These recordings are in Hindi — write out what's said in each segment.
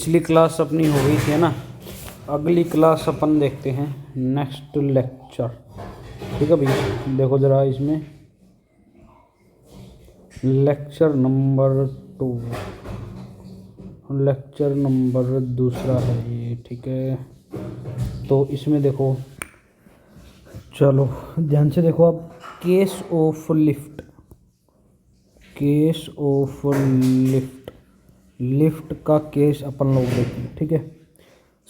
पिछली क्लास अपनी हो गई थी ना। अगली क्लास अपन देखते हैं नेक्स्ट लेक्चर। ठीक है भैया, देखो ज़रा इसमें लेक्चर नंबर 2, लेक्चर नंबर दूसरा है ये। ठीक है, तो इसमें देखो, चलो ध्यान से देखो अब। Case of lift, case of lift, lift का केस अपन लोग देखते हैं। ठीक है,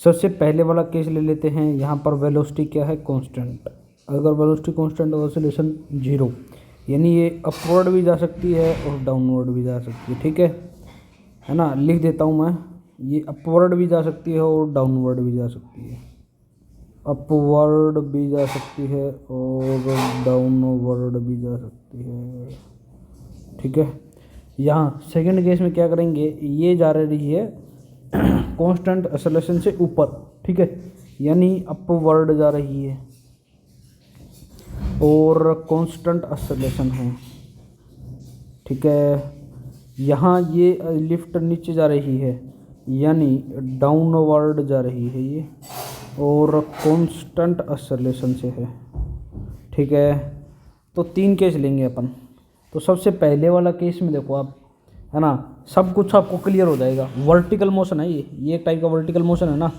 सबसे पहले वाला केस ले लेते हैं। यहाँ पर वेलोसिटी क्या है? कांस्टेंट। अगर वेलोसिटी कांस्टेंट और ऑसिलेशन 0, यानी ये अपवर्ड भी जा सकती है और डाउनवर्ड भी जा सकती है। ठीक है ना। लिख देता हूँ मैं, ये अपवर्ड भी जा सकती है और डाउनवर्ड भी जा सकती है। अपवर्ड भी जा सकती है और डाउनवर्ड भी जा सकती है। ठीक है, यहाँ सेकंड केस में क्या करेंगे, ये जा रही है कांस्टेंट एक्सेलरेशन से ऊपर। ठीक है, यानी अपवर्ड जा रही है और कांस्टेंट एक्सेलरेशन है। ठीक है, यहाँ ये लिफ्ट नीचे जा रही है यानी डाउनवर्ड जा रही है ये, और कांस्टेंट एक्सेलरेशन से है। ठीक है, तो 3 केस लेंगे अपन। तो सबसे पहले वाला केस में देखो आप, है ना, सब कुछ आपको क्लियर हो जाएगा। वर्टिकल मोशन है ये एक टाइप का वर्टिकल मोशन है ना।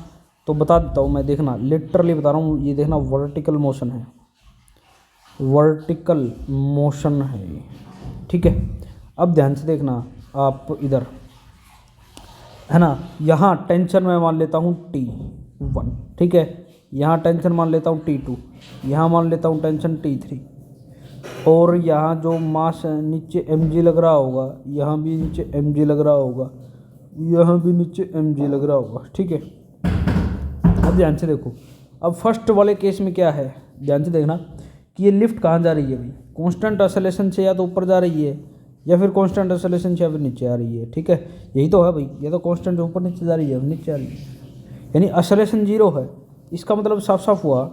तो बता देता हूँ मैं, देखना लिटरली बता रहा हूँ, ये देखना वर्टिकल मोशन है, वर्टिकल मोशन है ये। ठीक है, अब ध्यान से देखना आप इधर, है ना। यहाँ टेंशन मैं मान लेता हूँ T1। ठीक है, यहाँ टेंशन मान लेता हूँ T2, यहाँ मान लेता हूँ टेंशन T3, और यहाँ जो मास नीचे mg लग रहा होगा, यहाँ भी नीचे mg लग रहा होगा, यहाँ भी नीचे mg लग रहा होगा। ठीक है, अब ध्यान से देखो। अब फर्स्ट वाले केस में क्या है, ध्यान से देखना कि ये लिफ्ट कहाँ जा रही है भाई। कांस्टेंट एक्सेलरेशन से या तो ऊपर जा रही है, या फिर कांस्टेंट एक्सेलरेशन से या फिर नीचे आ रही है। ठीक है, यही तो है भाई, या तो कांस्टेंट ऊपर नीचे जा रही है, नीचे आ रही है, यानी एक्सेलरेशन 0 है। इसका मतलब साफ साफ हुआ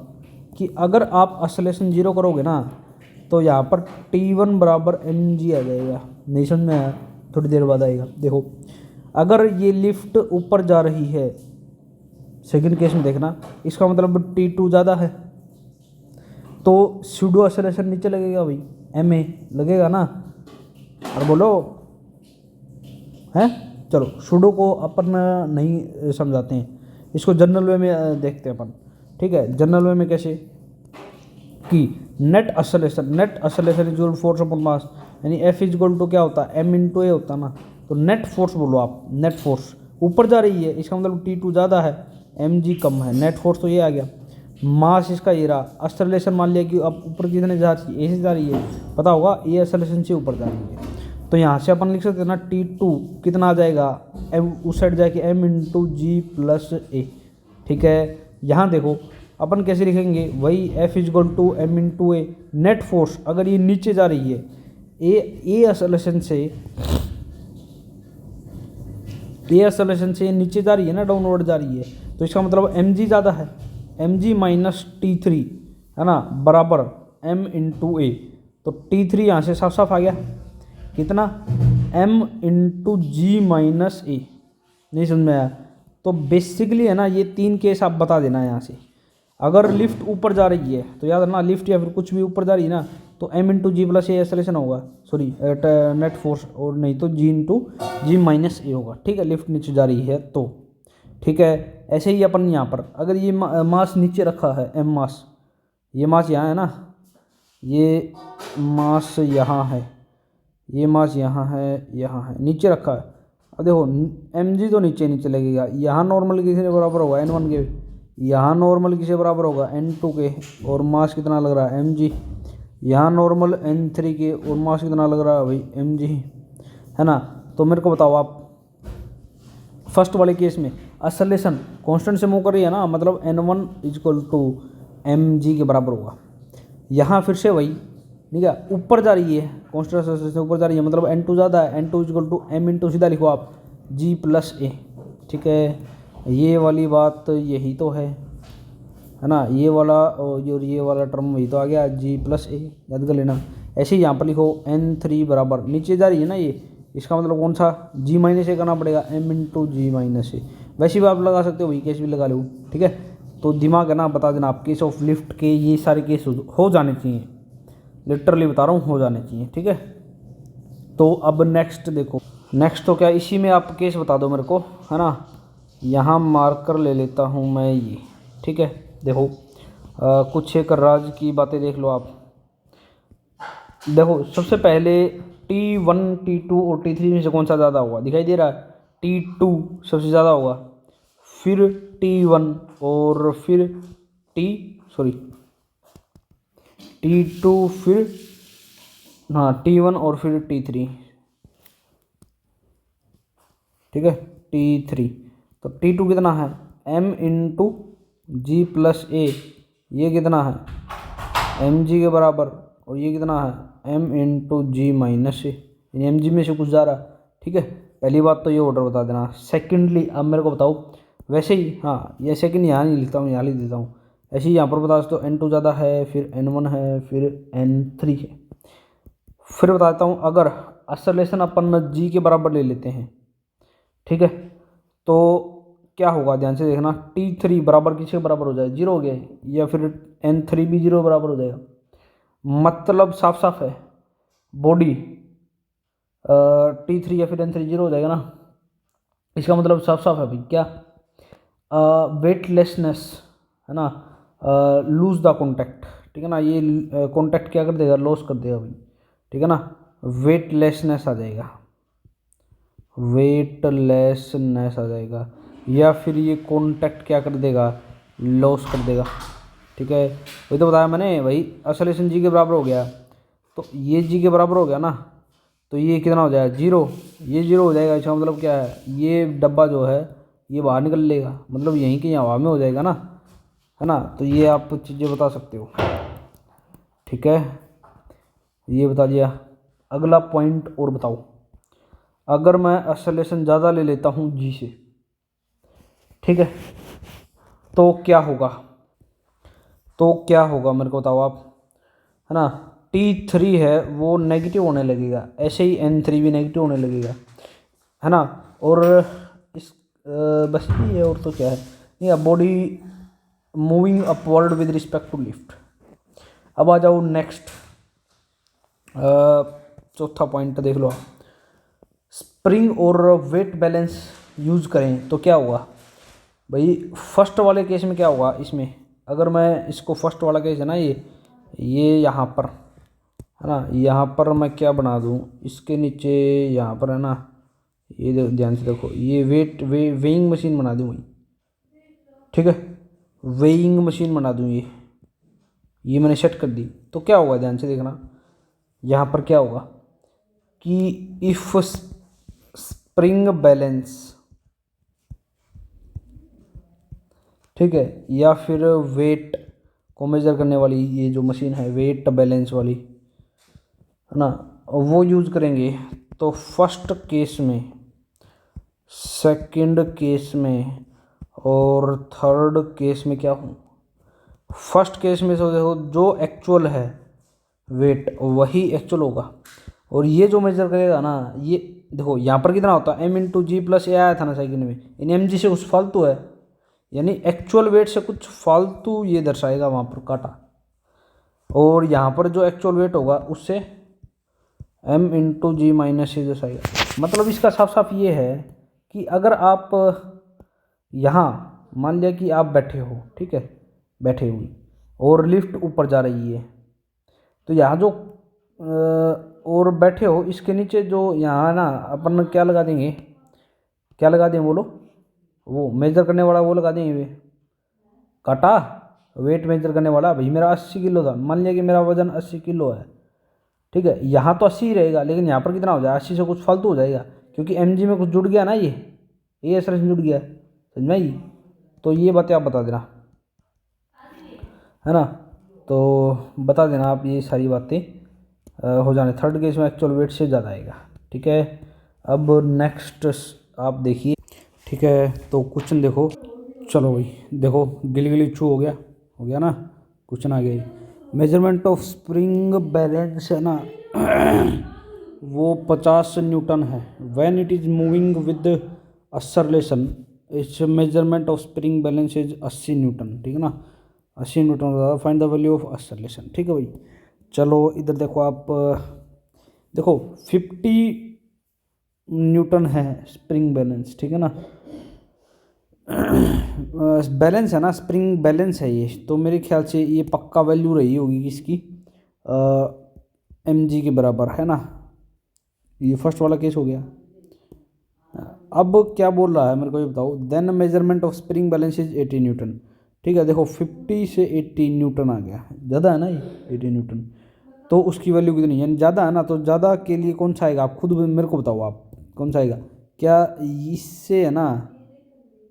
कि अगर आप एक्सेलरेशन 0 करोगे ना, तो यहाँ पर T1 बराबर mg आ जाएगा। नहीं समझ में आया? थोड़ी देर बाद आएगा। देखो, अगर ये लिफ्ट ऊपर जा रही है, सेकंड केस में देखना, इसका मतलब T2 ज़्यादा है, तो सूडो एक्सेलरेशन नीचे लगेगा भाई, ma लगेगा ना। और बोलो हैं, चलो सूडो को अपन नहीं समझाते हैं, इसको जनरल वे में देखते हैं अपन। ठीक है, जनरल वे में कैसे कि net acceleration equal force upon mass, यानी F इक्वल टू क्या होता है, m इंटू ए होता है ना। तो नेट फोर्स बोलो आप, नेट फोर्स ऊपर जा रही है, इसका मतलब T2 ज़्यादा है, mg कम है, नेट फोर्स तो ये आ गया। मास इसका ये रहा, एक्सेलरेशन मान लिया कि अब ऊपर कितने जा रही है, ए से जा रही है, पता होगा ये एक्सेलरेशन से ऊपर जा रही है। तो यहाँ से अपन लिख सकते हैं ना, T2 कितना आ जाएगा, m उस साइड जाके m into ji plus a. ठीक है, यहाँ देखो अपन कैसे लिखेंगे, वही F equal to m into a. Net force अगर ये नीचे जा रही है, ए एक्सेलरेशन से नीचे जा रही है ना, डाउनवर्ड जा रही है, तो इसका मतलब mg ज़्यादा है, mg माइनस T3, है ना, बराबर m इंटू ए। तो T3 यहाँ से साफ साफ आ गया, कितना, m इंटू जी माइनस ए। नहीं समझ में आया? तो बेसिकली है ना, ये 3 केस आप बता देना यहाँ से। अगर लिफ्ट ऊपर जा रही है तो याद रखना, लिफ्ट या फिर कुछ भी ऊपर जा रही है ना, तो m इंटू जी प्लस ए एक्सेलरेशन होगा, सॉरी नेट फोर्स, और नहीं तो g इंटू जी माइनस ए होगा। ठीक है, लिफ्ट नीचे जा रही है तो। ठीक है, ऐसे ही अपन यहाँ पर अगर ये मास नीचे रखा है, m मास, ये मास यहाँ है ना, ये मास यहाँ है, ये मास यहाँ है, नीचे रखा है। अब देखो mg तो नीचे लगेगा, यहाँ नॉर्मल किसके बराबर होगा, n1 के, यहाँ नॉर्मल किसके बराबर होगा, n2 के, और मास कितना लग रहा है, mg। यहाँ नॉर्मल n3 के, और मास कितना लग रहा है भाई, mg, है ना। तो मेरे को बताओ आप, फर्स्ट वाले केस में एक्सेलरेशन कांस्टेंट से मूव कर रही है ना, मतलब n1 इक्वल टू mg के बराबर होगा। यहाँ फिर से वही, ठीक है, ऊपर जा रही है, कांस्टेंट से ऊपर जा रही है, मतलब n2 ज़्यादा है, n2 equal to m into सीधा लिखो आप g प्लस ए। ठीक है, ये वाली बात यही तो है ना, ये वाला और ये वाला टर्म वही तो आ गया, g प्लस ए, याद कर लेना। ऐसे ही यहाँ पर लिखो n3 बराबर, नीचे जा रही है ना ये, इसका मतलब कौन सा, g माइनस ए करना पड़ेगा, m इंटू जी माइनस ए। वैसे भी आप लगा सकते हो, वही केस भी लगा लो, ठीक है। तो दिमाग है ना, बता देना आप, केस ऑफ लिफ्ट के ये सारे केस हो जाने चाहिए, लिटरली बता रहा हूँ, हो जाने चाहिए, ठीक है। तो अब नेक्स्ट देखो, नेक्स्ट तो क्या, इसी में आप केस बता दो मेरे को, है ना। यहाँ मार्कर ले लेता हूँ मैं ये, ठीक है। देखो कुछ एक राज की बातें देख लो आप। देखो सबसे पहले T1 T2 और T3 में से कौन सा ज़्यादा होगा, दिखाई दे रहा है, T2 सबसे ज़्यादा होगा, फिर T1 और फिर T2, फिर हाँ T1 और फिर T3, ठीक है, T3। तो T2 कितना है, M × G + A, ये कितना है Mg के बराबर, और ये कितना है M × G - A, Mg में से कुछ जा रहा, ठीक है। पहली बात तो ये ऑर्डर बता देना। सेकेंडली अब मेरे को बताओ, वैसे ही हाँ ये सेकंड यहाँ नहीं लिखता हूँ, यहाँ लिख देता हूँ, ऐसे ही यहाँ पर बता दो, N2 ज़्यादा है, फिर N1 है, फिर N3 है। फिर बता देता हूँ, अगर असलेशन अपन G के बराबर ले लेते हैं, ठीक है, तो क्या होगा, ध्यान से देखना, T3 बराबर किसके बराबर हो जाए, 0 हो गया, या फिर N3 भी 0 बराबर हो जाएगा। मतलब साफ साफ है, बॉडी T3 या फिर N3 0 हो जाएगा ना। इसका मतलब साफ साफ है भाई, क्या, वेटलेसनेस, है ना, लूज द कॉन्टैक्ट, ठीक है ना, ये कॉन्टैक्ट क्या कर देगा, लॉस कर देगा भाई, ठीक है ना, वेटलेसनेस आ जाएगा, वेटलेसनेस आ जाएगा, या फिर ये कॉन्टैक्ट क्या कर देगा, लॉस कर देगा, ठीक है। वही तो बताया मैंने भाई, असलेशन G के बराबर हो गया, तो ये G के बराबर हो गया ना, तो ये कितना हो जाएगा, 0, ये 0 हो जाएगा। इसका मतलब क्या है, ये डब्बा जो है ये बाहर निकल लेगा, मतलब यहीं की हवा में हो जाएगा ना, है ना। तो ये आप चीज़ें बता सकते हो, ठीक है, ये बता दिया। अगला पॉइंट और बताओ, अगर मैं एक्सेलरेशन ज़्यादा ले लेता हूँ G से, ठीक है, तो क्या होगा, मेरे को बताओ आप, है ना। T3 है वो नेगेटिव होने लगेगा, ऐसे ही N3 भी नेगेटिव होने लगेगा, है ना। और इस बस ये है, और तो क्या है नहीं, body moving upward with respect to lift. अब आ जाओ नेक्स्ट, चौथा पॉइंट देख लो, स्प्रिंग और वेट बैलेंस यूज़ करें तो क्या होगा भाई। फर्स्ट वाले केस में क्या होगा, इसमें अगर मैं इसको, फर्स्ट वाला केस है ना, ये यहाँ पर, है ना, यहाँ पर मैं क्या बना दूँ, इसके नीचे यहाँ पर, है ना, ये ध्यान से देखो, ये वेइंग मशीन बना दूँ भाई, ठीक है, वेइंग मशीन बना दूँ, ये मैंने सेट कर दी। तो क्या होगा, ध्यान से देखना, यहाँ पर क्या होगा कि इफ स्प्रिंग बैलेंस, ठीक है, या फिर वेट को मेजर करने वाली ये जो मशीन है, वेट बैलेंस वाली, है ना, वो यूज़ करेंगे, तो फर्स्ट केस में, सेकंड केस में और थर्ड केस में क्या हो, फर्स्ट केस में तो देखो जो एक्चुअल है वेट वही एक्चुअल होगा, और ये जो मेजर करेगा ना, ये देखो यहाँ पर कितना होता है, M × G + A आया था ना सेकंड में, इन Mg से कुछ फालतू है, यानी एक्चुअल वेट से कुछ फालतू ये दर्शाएगा वहाँ पर काटा, और यहाँ पर जो एक्चुअल वेट होगा उससे M × G - A दर्शाएगा। मतलब इसका साफ साफ ये है कि अगर आप यहाँ मान लिया कि आप बैठे हो, ठीक है, बैठे हुए, और लिफ्ट ऊपर जा रही है, तो यहाँ जो और बैठे हो, इसके नीचे जो यहाँ ना अपन क्या लगा देंगे, क्या लगा दें बोलो, वो मेजर करने वाला वो लगा देंगे, काटा, वेट मेजर करने वाला। भाई मेरा 80 किलो था, मान लिया कि मेरा वजन 80 किलो है, ठीक है, यहाँ तो 80 ही रहेगा, लेकिन यहाँ पर कितना हो जाएगा, 80 से कुछ फालतू हो जाएगा, क्योंकि Mg में कुछ जुड़ गया ना, ये असर जुड़ गया, समझ में आई। तो ये बातें आप बता देना, है ना, तो बता देना आप ये सारी बातें हो जाने। थर्ड केस में एक्चुअल वेट से ज़्यादा आएगा, ठीक है। अब नेक्स्ट आप देखिए, ठीक है, तो क्वेश्चन देखो, चलो भाई देखो, गिली गिली चू हो गया ना, क्वेश्चन आ गया, मेजरमेंट ऑफ स्प्रिंग बैलेंस है ना वो 50 न्यूटन है, when it is moving with acceleration its measurement of spring balance is 80 newton, ठीक है ना, 80 newton. Find the value of acceleration, ठीक है भाई। चलो इधर देखो आप, देखो 50 न्यूटन है स्प्रिंग बैलेंस, ठीक है ना, बैलेंस है ना, स्प्रिंग बैलेंस है ये, तो मेरे ख्याल से ये पक्का वैल्यू रही होगी किसकी, एम जी के बराबर, है ना। ये फर्स्ट वाला केस हो गया। अब क्या बोल रहा है मेरे को ये बताओ, then measurement of spring balance is 80 newton, ठीक है। देखो 50 से 80 न्यूटन आ गया, ज़्यादा है ना ये 80 न्यूटन, तो उसकी वैल्यू कितनी है, ज़्यादा है ना, तो ज़्यादा के लिए कौन सा आएगा, आप खुद मेरे को बताओ, आप कौन सा आएगा, क्या इससे है ना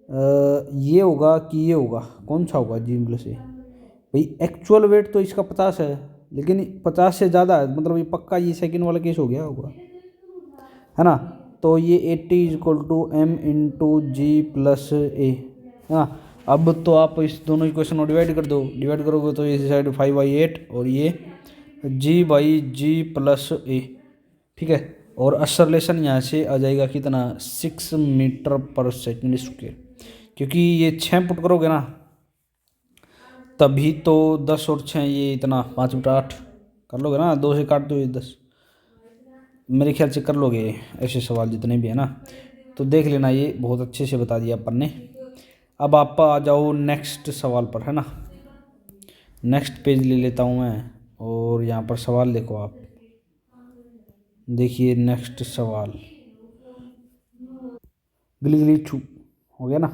ये होगा कि ये होगा, कौन सा होगा जी प्लस ए। भाई एक्चुअल वेट तो इसका 50 है, लेकिन 50 से ज़्यादा है, मतलब ये पक्का ये सेकंड वाला केस हो गया होगा, है ना। तो ये 80 is equal to M into ji plus A, है ना। अब तो आप इस दोनों इक्वेशन को डिवाइड कर दो, डिवाइड करोगे तो ये साइड 5/8 और ये जी बाई जी प्लस ए, ठीक है। और एक्सेलरेशन यहाँ से आ जाएगा कितना, 6 मीटर पर सेकेंड स्क्वेयर, क्योंकि ये 6 पुट करोगे ना तभी तो 10 और 6 ये इतना 5/8 कर लोगे ना, 2 से काट दो ये 10, मेरे ख्याल से कर लोगे ऐसे सवाल जितने भी है ना। तो देख लेना, ये बहुत अच्छे से बता दिया अपन ने। अब आप आ जाओ नेक्स्ट सवाल पर, है ना। नेक्स्ट पेज ले लेता हूँ मैं, और यहाँ पर सवाल देखो आप, देखिए नेक्स्ट सवाल, गिली गिली छू हो गया ना।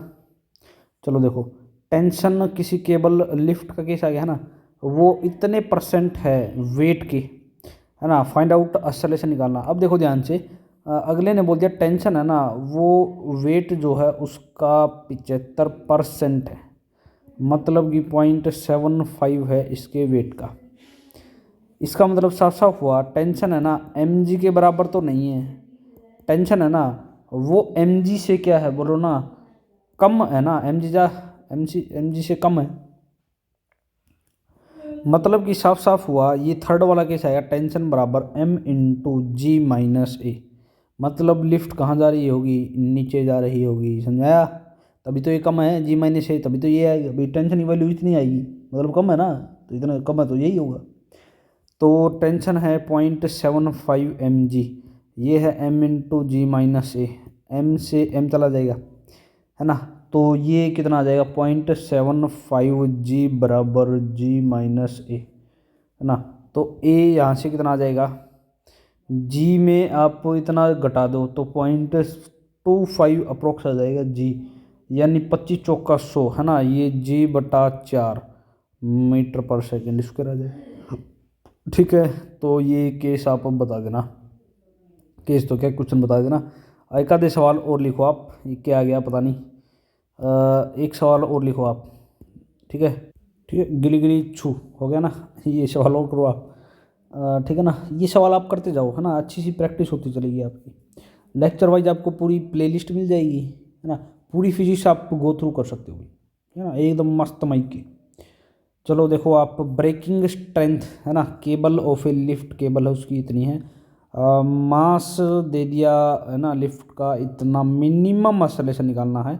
चलो देखो, टेंशन किसी केबल लिफ्ट का केस आ गया है ना, वो इतने परसेंट है वेट के, है ना, फाइंड आउट एक्सेलरेशन निकालना। अब देखो ध्यान से, अगले ने बोल दिया टेंशन है ना, वो वेट जो है उसका 75% है, मतलब कि 0.75 है इसके वेट का। इसका मतलब साफ साफ हुआ, टेंशन है ना एम जी के बराबर तो नहीं है, टेंशन है ना वो एम जी से क्या है बोलो ना, कम है ना, एम जी से कम है, मतलब कि साफ साफ हुआ ये थर्ड वाला केस आएगा, टेंशन बराबर एम इंटू जी माइनस ए, मतलब लिफ्ट कहाँ जा रही होगी, नीचे जा रही होगी, समझाया। तभी तो ये कम है, जी माइनस ए, तभी तो ये आएगा भाई, टेंशन की वैल्यू इतनी आएगी, मतलब कम है ना, तो इतना कम है तो यही होगा। तो टेंशन है 0.75 एम जी, ये है एम इंटू जी माइनस ए, एम से एम चला जाएगा, है ना, तो ये कितना आ जाएगा 0.75 जी बराबर जी माइनस ए, है ना। तो ए यहाँ से कितना आ जाएगा, जी में आप इतना घटा दो तो 0.25 अप्रोक्स आ जाएगा जी, यानी 25 चौका 100, है ना, ये जी बटा 4 मीटर पर सेकेंड स्क्वायर आ जाएगा, ठीक है। तो ये केस आप अब बता देना, केस तो क्या क्वेश्चन बता देना। एक आधे सवाल और लिखो आप, ये क्या आ गया पता नहीं, एक सवाल और लिखो आप, ठीक है, ठीक है, गिली गिली छू हो गया ना, ये सवाल और करो आप, ठीक है ना। ये सवाल आप करते जाओ, है ना, अच्छी सी प्रैक्टिस होती चलेगी आपकी। लेक्चर वाइज आपको पूरी प्लेलिस्ट मिल जाएगी, है ना, पूरी फिजिक्स आप गो थ्रू कर सकते हो, है ना, एकदम मस्त माइक की। चलो देखो आप, ब्रेकिंग स्ट्रेंथ, है ना, cable of A lift, cable है उसकी इतनी है, मास दे दिया है ना लिफ्ट का इतना, मिनिमम एक्सेलरेशन निकालना है,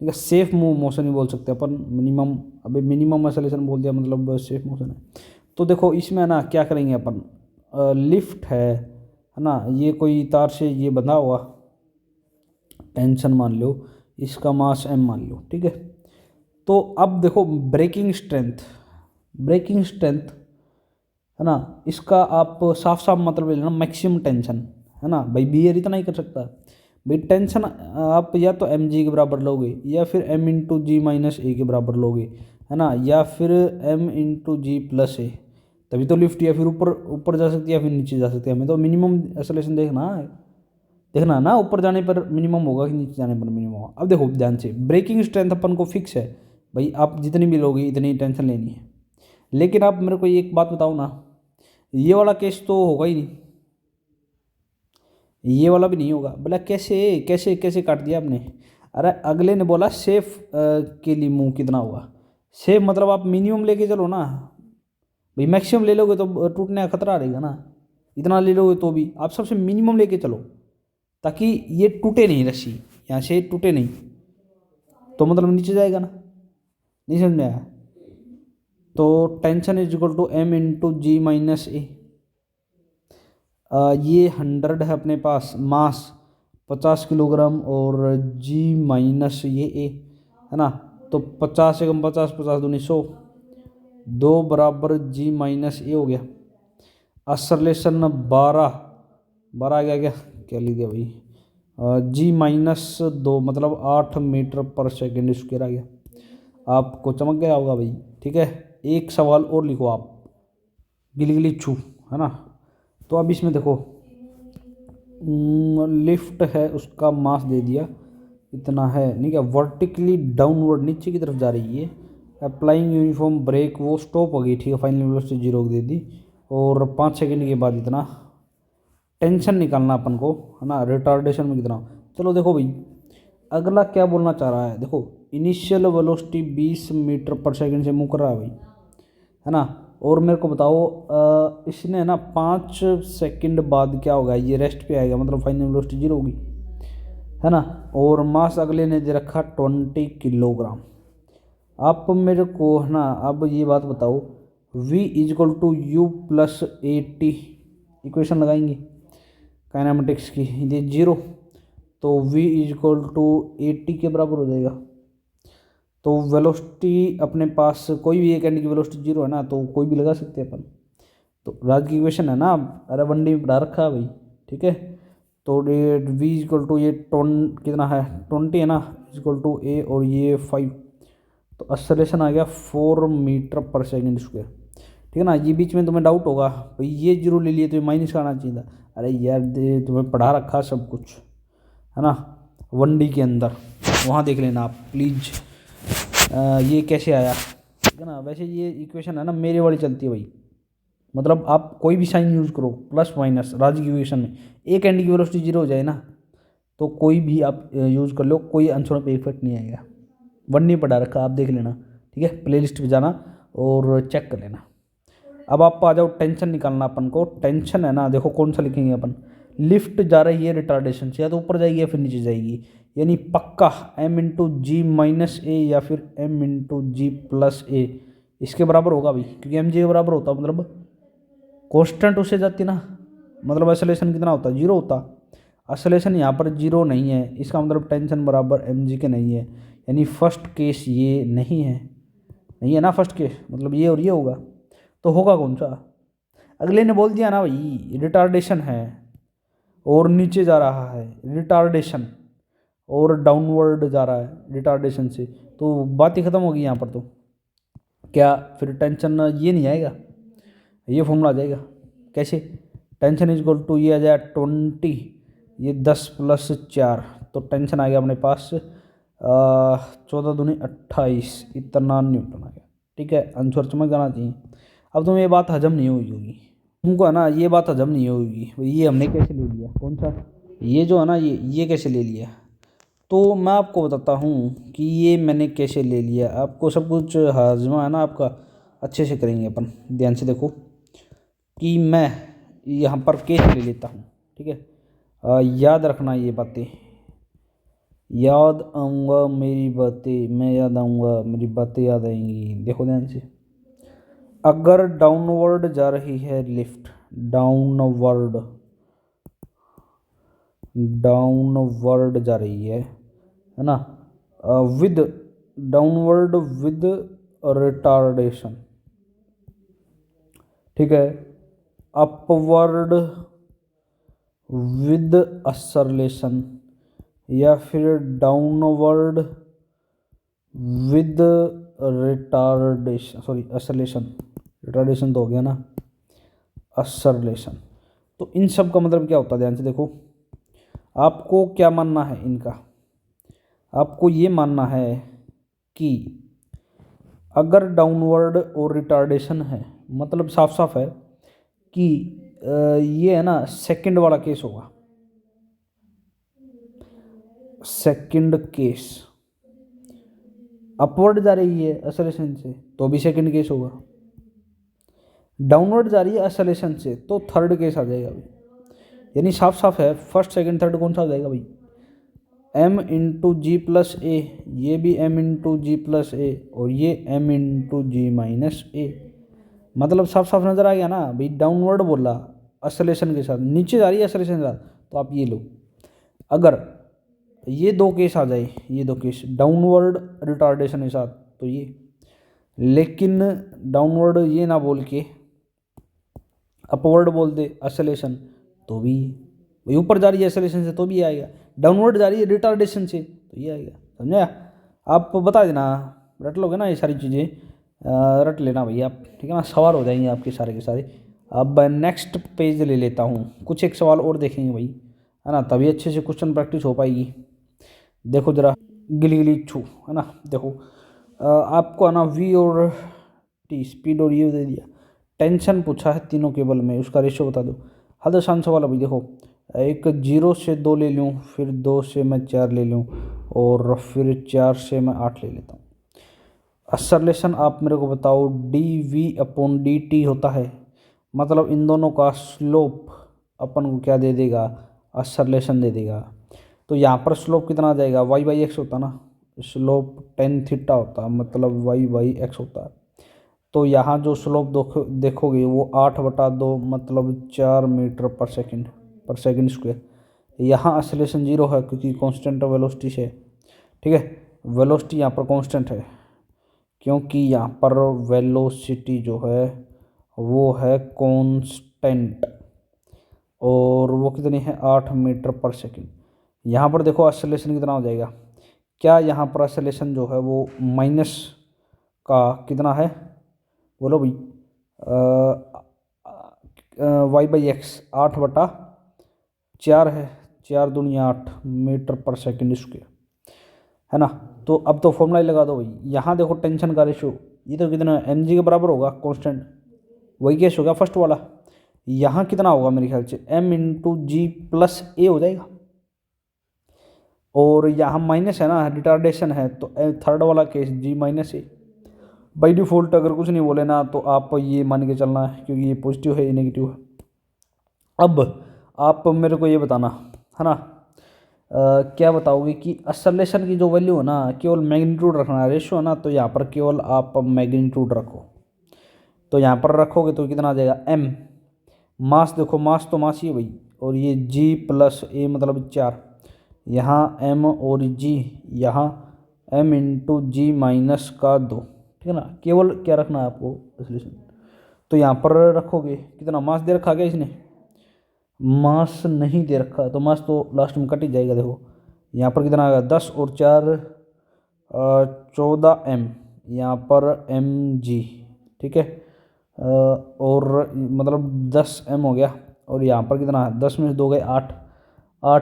ठीक है, सेफ मूव मोशन ही बोल सकते हैं अपन, मिनिमम, अभी मिनिमम एक्सेलरेशन बोल दिया मतलब सेफ मोशन है। तो देखो इसमें ना क्या करेंगे अपन, लिफ्ट है ना, ये कोई तार से ये बंधा हुआ, टेंशन मान लो, इसका मास एम मान लो, ठीक है। तो अब देखो ब्रेकिंग स्ट्रेंथ, ब्रेकिंग स्ट्रेंथ, है ना, इसका आप साफ साफ मतलब ले लेना मैक्सिमम टेंशन, है ना भाई, बियर इतना ही कर सकता है भाई, टेंशन आप या तो एम जी के बराबर लोगे, या फिर एम इंटू जी माइनस ए के बराबर लोगे, है ना, या फिर एम इंटू जी प्लस ए, तभी तो लिफ्ट या फिर ऊपर ऊपर जा सकती है या फिर नीचे जा सकती है। हमें तो मिनिमम एक्सेलरेशन देखना है, देखना ना ऊपर जाने पर मिनिमम होगा कि नीचे जाने पर मिनिमम होगा। अब देखो ध्यान से, ब्रेकिंग स्ट्रेंथ अपन को फिक्स है भाई, आप जितनी भी लोगे इतनी टेंशन लेनी है, लेकिन आप मेरे को एक बात बताओ ना, ये वाला केस तो होगा ही नहीं, ये वाला भी नहीं होगा, बोला कैसे कैसे कैसे काट दिया आपने। अरे अगले ने बोला सेफ के लिए मुंह कितना होगा, सेफ मतलब आप मिनिमम लेके चलो ना भाई, मैक्सिमम ले लोगे तो टूटने का खतरा रहेगा ना, इतना ले लोगे तो भी आप सबसे मिनिमम लेके चलो, ताकि ये टूटे नहीं रस्सी, यहाँ से टूटे नहीं, तो मतलब नीचे जाएगा ना, नहीं समझ में आया। तो tension is equal to M into G minus A. ये 100 है अपने पास, मास 50 किलोग्राम, और जी माइनस ये ए है ना। तो 50 से कम 50, 50 दूनी 100, 2 बराबर जी माइनस ए हो गया। असरलेशन 12 12 आ गया, क्या क्या लिख दिया भाई, जी माइनस 2 मतलब 8 मीटर पर सेकेंड स्क्वायर आ गया। आपको चमक गया होगा भाई, ठीक है। एक सवाल और लिखो आप, गिली गिली छू, है ना। तो अब इसमें देखो, लिफ्ट है, उसका मास दे दिया इतना है, नहीं क्या, वर्टिकली डाउनवर्ड नीचे की तरफ जा रही है। अप्लाइंग यूनिफॉर्म ब्रेक, वो स्टॉप हो गई, ठीक है, फाइनल वेलोसिटी 0 दे दी। और 5 सेकंड के बाद इतना टेंशन निकालना अपन को, है ना, रिटार्डेशन में कितना। चलो देखो भाई, अगला क्या बोलना चाह रहा है, देखो इनिशियल वेलोसिटी 20 मीटर पर सेकंड से मूव कर रहा है भाई, है ना। और मेरे को बताओ इसने ना 5 सेकंड बाद क्या होगा, ये रेस्ट पे आएगा, मतलब फाइनल वेलोसिटी 0 होगी, है ना। और मास अगले ने दे रखा 20 किलोग्राम। आप मेरे को, है ना, अब ये बात बताओ, v is equal to u plus a t, equation लगाएंगे काइनेमेटिक्स की, ये 0, तो v is equal to a t के बराबर हो जाएगा। तो वेलोसिटी अपने पास कोई भी एक एंड की वेलोसिटी 0 है ना, तो कोई भी लगा सकते हैं अपन। तो राज की इक्वेशन है ना, अरे 1D में पढ़ा रखा है भाई, ठीक है। तो ये v इजक्वल टू ये कितना है 20 है ना, इजक्वल टू ए और ये 5, तो एक्सेलरेशन आ गया 4 मीटर पर सेकंड स्क्वायर, ठीक है ना। ये बीच में तुम्हें डाउट होगा भाई, ये 0 ले लिए तो ये माइनस का आना चाहिए था। अरे यार तुम्हें पढ़ा रखा सब कुछ, है ना, 1D के अंदर, वहाँ देख लेना आप प्लीज़। ये कैसे आया, ठीक है ना। वैसे ये इक्वेशन है ना मेरे वाली चलती है भाई, मतलब आप कोई भी साइन यूज़ करो, प्लस माइनस, राज की इक्वेशन में एक एंड की वेलोसिटी 0 हो जाए ना, तो कोई भी आप यूज़ कर लो, कोई आंसरों पे इफेक्ट नहीं आएगा। 1D पढ़ा रखा, आप देख लेना, ठीक है, प्ले लिस्ट पर जाना और चेक कर लेना। अब आप आ जाओ टेंशन निकालना अपन को। टेंशन है ना, देखो कौन सा लिखेंगे अपन, लिफ्ट जा रही है रिटार्डेशन से, या तो ऊपर जाएगी या फिर नीचे जाएगी, यानी पक्का m इंटू जी माइनस ए या फिर m इंटू जी प्लस ए इसके बराबर होगा भाई, क्योंकि एम जी के बराबर होता, मतलब कॉन्स्टेंट उससे जाती ना, मतलब एक्सेलरेशन कितना होता, 0 होता। एक्सेलरेशन यहाँ पर 0 नहीं है, इसका मतलब टेंशन बराबर एम जी के नहीं है, यानी फर्स्ट केस ये नहीं है, नहीं है ना फर्स्ट केस, मतलब ये और ये होगा, तो होगा कौन सा। अगले ने बोल दिया ना भाई रिटार्डेशन है और नीचे जा रहा है, रिटार्डेशन और डाउनवर्ड जा रहा है रिटार्डेशन से, तो बात ही खत्म होगी यहाँ पर। तो क्या फिर टेंशन ये नहीं आएगा, ये फॉर्मूला आ जाएगा। कैसे, टेंशन इज इक्वल टू ये आ जाए 20, ये 10 प्लस 4, तो टेंशन आ गया अपने पास 14 दूनी 28, इतना न्यूटन आ गया, ठीक है। आंसर समझ जाना चाहिए। अब तुम्हें ये बात हजम नहीं हुई होगी, तुमको है ना ये बात हजम नहीं होगी, ये हमने कैसे ले लिया, कौन सा, ये जो है ना, ये कैसे ले लिया। तो मैं आपको बताता हूँ कि ये मैंने कैसे ले लिया, आपको सब कुछ हाजमा है ना आपका, अच्छे से करेंगे अपन, ध्यान से देखो कि मैं यहाँ पर कैसे ले लेता हूँ, ठीक है। याद रखना ये बातें, याद आऊँगा मेरी बातें, मैं याद आऊँगा मेरी बातें याद आएंगी। देखो ध्यान से, अगर डाउनवर्ड जा रही है लिफ्ट, डाउनवर्ड डाउनवर्ड जा रही है ना, विद डाउनवर्ड विद रिटार्डेशन, ठीक है, अपवर्ड विद असरलेशन, या फिर downward with retardation, sorry acceleration, retardation तो हो गया ना, असरलेशन। तो इन सब का मतलब क्या होता है, ध्यान से देखो, आपको क्या मानना है इनका, आपको ये मानना है कि अगर डाउनवर्ड और रिटार्डेशन है, मतलब साफ साफ है कि ये है ना सेकंड वाला केस होगा, सेकंड केस। अपवर्ड जा रही है एक्सेलरेशन से तो भी सेकंड केस होगा, डाउनवर्ड जा रही है एक्सेलरेशन से तो थर्ड केस आ जाएगा भाई। यानी साफ साफ है, फर्स्ट सेकंड थर्ड कौन सा आ जाएगा भाई, m इंटू जी प्लस ए, ये भी m इंटू जी प्लस ए, और ये m इंटू जी माइनस ए। मतलब साफ साफ नज़र आ गया ना भाई, डाउनवर्ड बोला असलेशन के साथ, नीचे जा रही है असलेशन के साथ। तो आप ये लो, अगर ये दो केस आ जाए, ये दो केस डाउनवर्ड रिटार्डेशन के साथ, तो ये, लेकिन डाउनवर्ड ये ना बोल के अपवर्ड बोल दे असलेशन, तो भी वही ऊपर जा रही है असलेशन से, तो भी आएगा। डाउनवर्ड जा रही है रिटार्डेशन से, तो ये आएगा। समझा? आप बता देना, रट लोगे ना ये सारी चीज़ें, रट लेना भैया आप, ठीक है ना, सवाल हो जाएंगे आपके सारे के सारे। अब नेक्स्ट पेज ले लेता हूँ, कुछ एक सवाल और देखेंगे भाई, है ना, तभी अच्छे से क्वेश्चन प्रैक्टिस हो पाएगी। देखो ज़रा, गिली गिली छू, है ना, देखो आपको है ना वी और टी स्पीड और ये दे दिया, टेंशन पूछा है तीनों केबल में, उसका रेशियो बता दो। हद आसान सवाल है भाई। देखो, एक 0 से 2 ले लूँ, फिर 2 से मैं 4 ले लूँ, और फिर 4 से मैं 8 ले लेता हूँ। असरलेशन आप मेरे को बताओ, d v upon d t होता है, मतलब इन दोनों का स्लोप अपन को क्या दे देगा, असरलेशन दे देगा। तो यहाँ पर स्लोप कितना आ जाएगा, वाई बाई एक्स होता ना, स्लोप टेन थीटा होता, मतलब वाई बाई एक्स होता। तो यहाँ जो स्लोप देखोगे वो 8/2, मतलब 4 मीटर पर सेकंड स्क्वायर। यहाँ असलेशन 0 है क्योंकि कांस्टेंट वेलोसिटी से, ठीक है, वेलोसिटी यहाँ पर कांस्टेंट है, क्योंकि यहाँ पर वेलोसिटी जो है वो है कांस्टेंट, और वो कितनी है, 8 मीटर पर सेकंड। यहाँ पर देखो एक्सेलरेशन कितना हो जाएगा, क्या यहाँ पर एक्सेलरेशन जो है वो माइनस का कितना है, बोलो भाई, वाई बाई एक्स 8/4 है, 4 दूनी 8 मीटर पर सेकंड स्क्वायर, है ना। तो अब तो फॉर्मूला ही लगा दो भाई। यहाँ देखो टेंशन का रेशो, ये तो कितना एम जी के बराबर होगा कांस्टेंट, वही केस होगा फर्स्ट वाला। यहाँ कितना होगा मेरे ख्याल से m इंटू जी प्लस ए हो जाएगा, और यहाँ माइनस है ना, रिटार्डेशन है, तो थर्ड वाला case g minus A. By default अगर कुछ नहीं बोले ना तो आप ये मान के चलना है, क्योंकि ये पॉजिटिव है, ये नेगेटिव है। अब आप मेरे को ये बताना, है ना, क्या बताओगे कि असलेशन की जो वैल्यू है ना, केवल मैग्नीट्यूड रखना है, रेशियो है ना, तो यहाँ पर केवल आप मैग्नीट्यूड रखो। तो यहाँ पर रखोगे तो कितना आ जाएगा, m, मास देखो, मास तो मास ही है भाई, और ये g प्लस ए मतलब 4, यहाँ m और g, यहाँ m इंटू जी माइनस का 2, ठीक है ना। केवल क्या रखना है आपको, असलेशन। तो यहाँ पर रखोगे कितना, मास दे रखा क्या इसने, मास नहीं दे रखा है, तो मास तो लास्ट में कट ही जाएगा। देखो यहाँ पर कितना आएगा, 10 और 4 14 m, यहाँ पर mg, ठीक है, और मतलब 10 m हो गया, और यहाँ पर कितना है, 10 में से 2 गए 8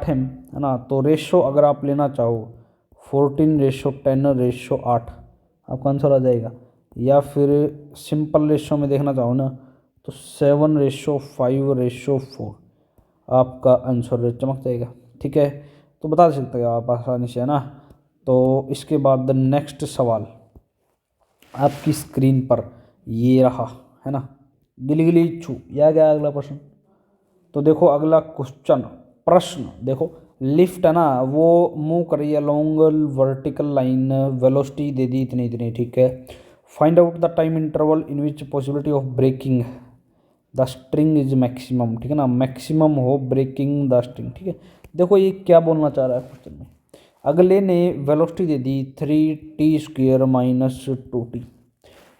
m, है ना। तो रेशो अगर आप लेना चाहो 14:10:8 आपका आंसर आ जाएगा, या फिर सिंपल रेशो में देखना चाहो ना तो 7:5:4 आपका आंसर चमक जाएगा, ठीक है। तो बता सकते हो आप आसानी से, है ना। तो इसके बाद नेक्स्ट सवाल आपकी स्क्रीन पर ये रहा, है ना, गिली गिली छू, यह गया अगला प्रश्न। तो देखो अगला क्वेश्चन, प्रश्न देखो, लिफ्ट है ना वो मूव कर रही है लॉन्ग वर्टिकल लाइन, वेलोसिटी दे दी इतनी इतनी, ठीक है। Find out the time interval in which possibility of breaking the string is maximum, ठीक है ना, मैक्सिमम हो ब्रेकिंग द स्ट्रिंग, ठीक है। देखो ये क्या बोलना चाह रहा है क्वेश्चन में, अगले ने वेलोसिटी दे दी 3t² - 2t,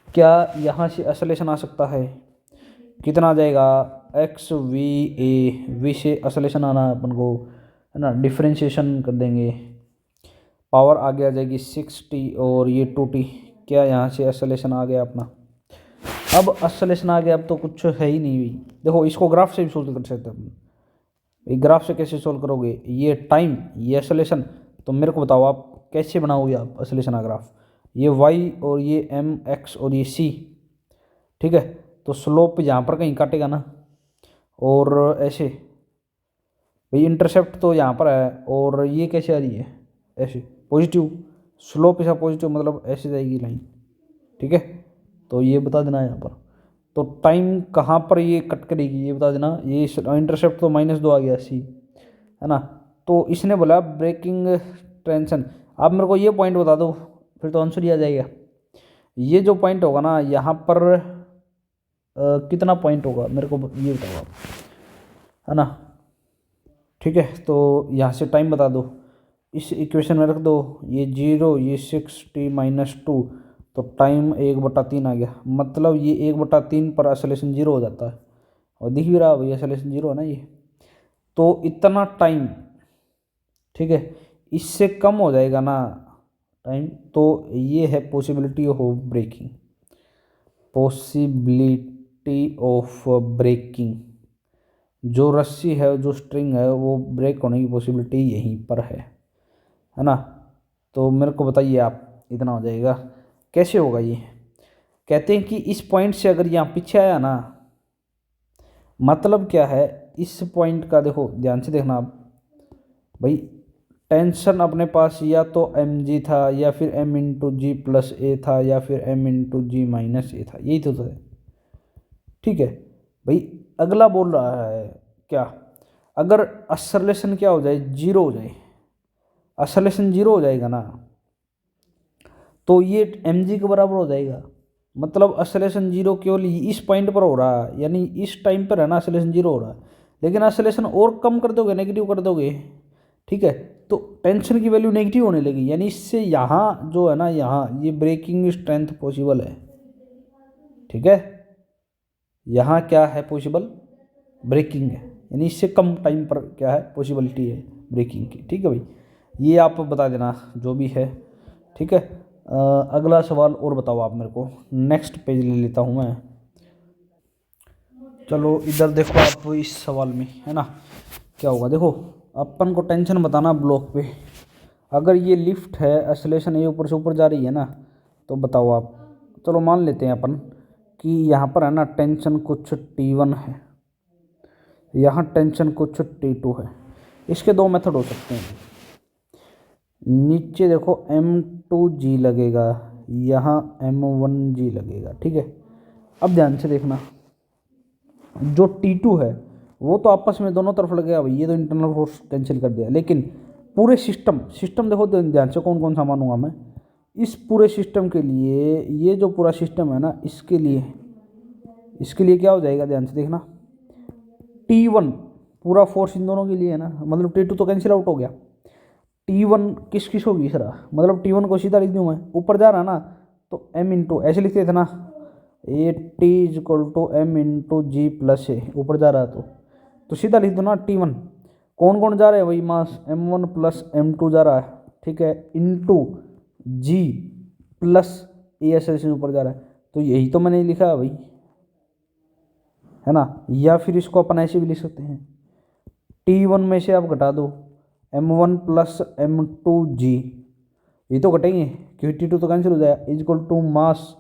क्या यहाँ से एक्सेलरेशन आ सकता है, कितना आ जाएगा, एक्स वी ए, वी से एक्सेलरेशन आना अपन को, है ना, डिफ्रेंशिएशन कर देंगे, पावर आगे आ जाएगी 6t और ये 2t, क्या यहाँ से एक्सेलरेशन आ गया अपना। अब एक्सेलरेशन आ गया, अब तो कुछ है ही नहीं। देखो इसको ग्राफ से भी सोल्व कर सकते हैं अपन, ग्राफ से कैसे सोल्व करोगे, ये टाइम ये एक्सेलरेशन, तो मेरे को बताओ आप कैसे बनाओगे आप एक्सेलरेशन का ग्राफ, ये y और ये m x और ये c, ठीक है। तो स्लोप यहाँ पर कहीं काटेगा ना, और ऐसे भाई इंटरसेप्ट तो यहाँ पर है, और ये कैसे आ रही है, ऐसे पॉजिटिव, स्लोप ऐसा पॉजिटिव, मतलब ऐसे जाएगी लाइन, ठीक है। तो ये बता देना यहाँ पर, तो टाइम कहाँ पर ये कट करेगी ये बता देना। ये इंटरसेप्ट तो -2 आ गया c, है ना। तो इसने बोला ब्रेकिंग टेंशन। आप मेरे को ये पॉइंट बता दो, फिर तो आंसर ही आ जाएगा। ये जो पॉइंट होगा ना यहाँ पर कितना पॉइंट होगा मेरे को ये बताओ आप, है ना। ठीक है, तो यहाँ से टाइम बता दो, इस इक्वेशन में रख दो, ये 0 ये 6t-2, तो टाइम 1/3 आ गया। मतलब ये 1/3 पर एक्सेलरेशन 0 हो जाता है, और दिख भी रहा भाई एक्सेलरेशन 0 है ना ये। तो इतना टाइम, ठीक है, इससे कम हो जाएगा ना टाइम, तो ये है possibility of breaking, possibility of breaking. जो रस्सी है, जो स्ट्रिंग है, वो ब्रेक होने की पॉसिबिलिटी यहीं पर है ना। तो मेरे को बताइए आप, इतना हो जाएगा, कैसे होगा ये। कहते हैं कि इस पॉइंट से अगर यहाँ पीछे आया ना, मतलब क्या है, इस पॉइंट का देखो ध्यान से देखना आप भाई, टेंशन अपने पास या तो mg था, या फिर m/g+a था, या फिर m/g-a था, यही तो है। ठीक है भाई, अगला बोल रहा है क्या, अगर एक्सेलरेशन क्या हो जाए, 0 हो जाए, एक्सेलरेशन 0 हो जाएगा ना, तो ये mg के बराबर हो जाएगा। मतलब एक्सेलरेशन 0 केवल इस पॉइंट पर हो रहा है, यानी इस टाइम पर है ना एक्सेलरेशन 0 हो रहा है, लेकिन एक्सेलरेशन और कम कर दोगे, नेगेटिव कर दोगे, ठीक है, तो टेंशन की वैल्यू नेगेटिव होने लगी, यानी इससे यहाँ जो है ना, यहाँ ये ब्रेकिंग स्ट्रेंथ पॉसिबल है। ठीक है, यहाँ क्या है पॉसिबल, ब्रेकिंग है, यानी इससे कम टाइम पर क्या है, पॉसिबिलिटी है ब्रेकिंग की। ठीक है भाई, ये आप बता देना जो भी है। ठीक है, अगला सवाल और बताओ आप मेरे को, नेक्स्ट पेज ले लेता हूँ मैं। चलो इधर देखो आप, इस सवाल में है ना क्या होगा, देखो अपन को टेंशन बताना ब्लॉक पे, अगर ये लिफ्ट है, एक्सेलरेशन ये ऊपर से ऊपर जा रही है ना, तो बताओ आप, चलो मान लेते हैं अपन कि यहाँ पर है ना टेंशन कुछ T1 है, यहाँ टेंशन कुछ T2 है। इसके दो मेथड हो सकते हैं, नीचे देखो M2G लगेगा, यहाँ M1G लगेगा। ठीक है, अब ध्यान से देखना, जो T2 है वो तो आपस में दोनों तरफ लगेगा भाई, ये तो इंटरनल फोर्स कैंसिल कर दिया, लेकिन पूरे सिस्टम देखो ध्यान से, कौन कौन सा मानूंगा मैं, इस पूरे सिस्टम के लिए, ये जो पूरा सिस्टम है ना, इसके लिए क्या हो जाएगा, ध्यान से देखना, T1 पूरा फोर्स इन दोनों के लिए है ना, मतलब T2 तो कैंसिल आउट हो गया, T1 किस किस होगी सर, मतलब T1 को सीधा लिख दूँ मैं, ऊपर जा रहा ना, तो M ऐसे लिखते थे ना, T =M/G+A, ऊपर जा रहा है तो सीधा लिख दो ना T1। कौन कौन जा रहा है भाई, मास M1 + M2 जा रहा है, ठीक है, *G + A एक्सेलरेशन ऊपर जा रहा है, तो यही तो मैंने लिखा है भाई, है ना। या फिर इसको अपन ऐसे भी लिख सकते हैं, T1 में से आप घटा दो M1 + M2G, ये तो घटेंगे क्योंकि T2 तो कैंसिल हो जाएगा, = मास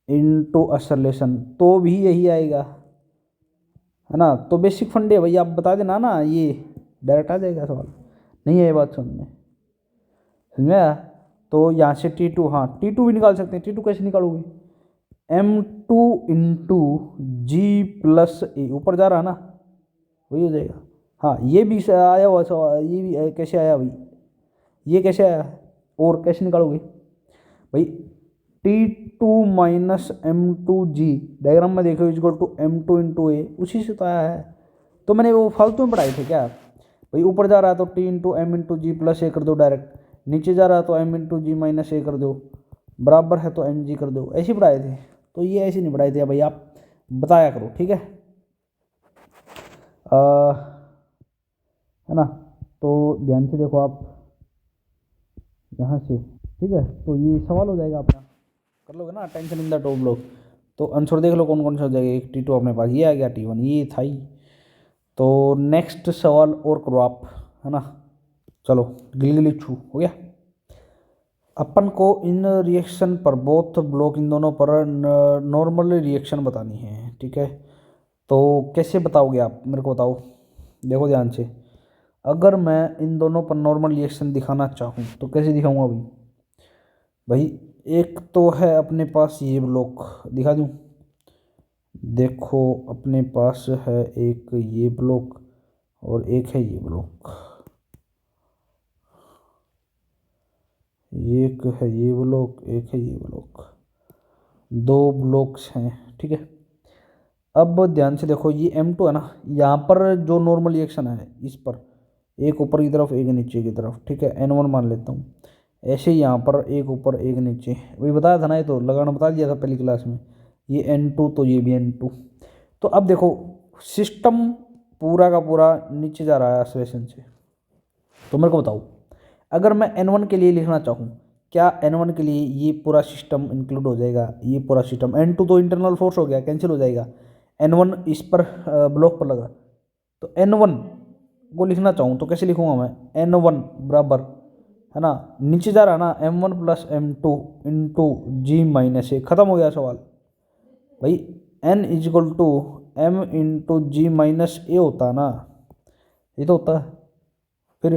इनटू एक्सेलरेशन, तो भी यही आएगा, है ना। तो बेसिक फंडे है भाई, आप बता देना ना, ये डायरेक्ट आ जाएगा सवाल, नहीं है ये बात समझ में आया। तो यहाँ से T2, हाँ T2 भी निकाल सकते हैं, T2 कैसे निकालोगे, M2 × G + A, ऊपर जा रहा है ना, वही हो जाएगा। हाँ ये भी आया हुआ सवाल, ये भी कैसे आया भाई, ये कैसे आया, और कैसे निकालोगे भाई, T2 - M2G डायग्राम में देखो M2 × A, उसी से तो आया है। तो मैंने वो फालतू में पढ़ाए थे क्या भाई, ऊपर जा रहा है तो T × M/G+A कर दो डायरेक्ट, नीचे जा रहा है तो M/G - A कर दो, बराबर है तो mg कर दो, ऐसे पढ़ाए थे। तो ये ऐसे नहीं पढ़ाए थे भाई, आप बताया करो, ठीक है, है ना। तो ध्यान से देखो आप यहाँ से, ठीक है, तो ये सवाल हो जाएगा अपना, कर लोगे ना, tension in the top block. तो आंसर देख लो कौन कौन सा हो जाएगा, एक T2 अपने पास ये आ गया, T1 ये था ही। तो नेक्स्ट सवाल और करो आप, है ना। चलो गिलगिली छू हो गया, अपन को इन रिएक्शन पर, बोथ ब्लॉक इन दोनों पर नॉर्मल रिएक्शन बतानी है। ठीक है, तो कैसे बताओगे आप मेरे को बताओ, देखो ध्यान से, अगर मैं इन दोनों पर नॉर्मल रिएक्शन दिखाना चाहूँ तो कैसे दिखाऊंगा भाई, एक तो है अपने पास ये ब्लॉक, दिखा दूँ, देखो अपने पास है एक ये ब्लॉक और एक है ये ब्लॉक, एक है ये ब्लॉक, एक है ये ब्लॉक, दो ब्लॉक्स हैं, ठीक है। अब ध्यान से देखो, ये M2 है ना, यहाँ पर जो नॉर्मल रिएक्शन है इस पर, एक ऊपर की तरफ एक नीचे की तरफ, ठीक है, N1 मान लेता हूँ। ऐसे ही यहाँ पर एक ऊपर एक नीचे, वही बताया था ना, ये तो लगाना बता दिया था पहली क्लास में। ये N2 तो ये भी N2। तो अब देखो सिस्टम पूरा का पूरा नीचे जा रहा है एक्सेलरेशन से। तो मेरे को बताओ, अगर मैं N1 के लिए लिखना चाहूँ, क्या N1 के लिए ये पूरा सिस्टम इंक्लूड हो जाएगा? ये पूरा सिस्टम, N2 तो इंटरनल फोर्स हो गया, कैंसिल हो जाएगा। N1 इस पर ब्लॉक पर लगा, तो N1 को लिखना चाहूँ तो कैसे लिखूँगा मैं? N1 बराबर, है ना, नीचे जा रहा है ना, M1 plus M2 into G minus A. खत्म हो गया सवाल भाई। N equal to M into G minus A होता है ना, ये तो होता है। फिर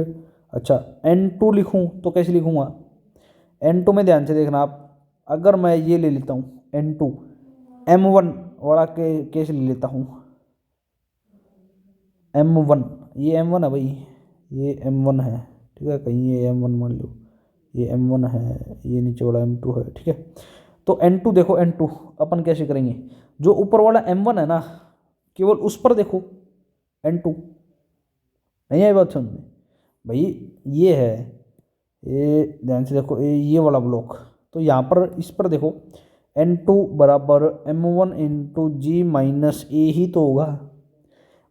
अच्छा N2 लिखूँ तो कैसे लिखूँगा? N2 में ध्यान से देखना आप, अगर मैं ये ले लेता हूँ N2, M1 वाला के केस ले लेता हूँ, M1, ये M1 है भाई, ये M1 है, ठीक है, कहीं ये M1 मान लो, ये M1 है, ये नीचे वाला M2 है, ठीक है। तो N2 देखो, N2 अपन कैसे करेंगे? जो ऊपर वाला M1 है ना, केवल उस पर देखो N2, नहीं आई बात समझ में भाई? ये है, ये ध्यान से देखो, ये वाला ब्लॉक, तो यहाँ पर इस पर देखो, N2 बराबर M1 इंटू जी माइनस ए ही तो होगा।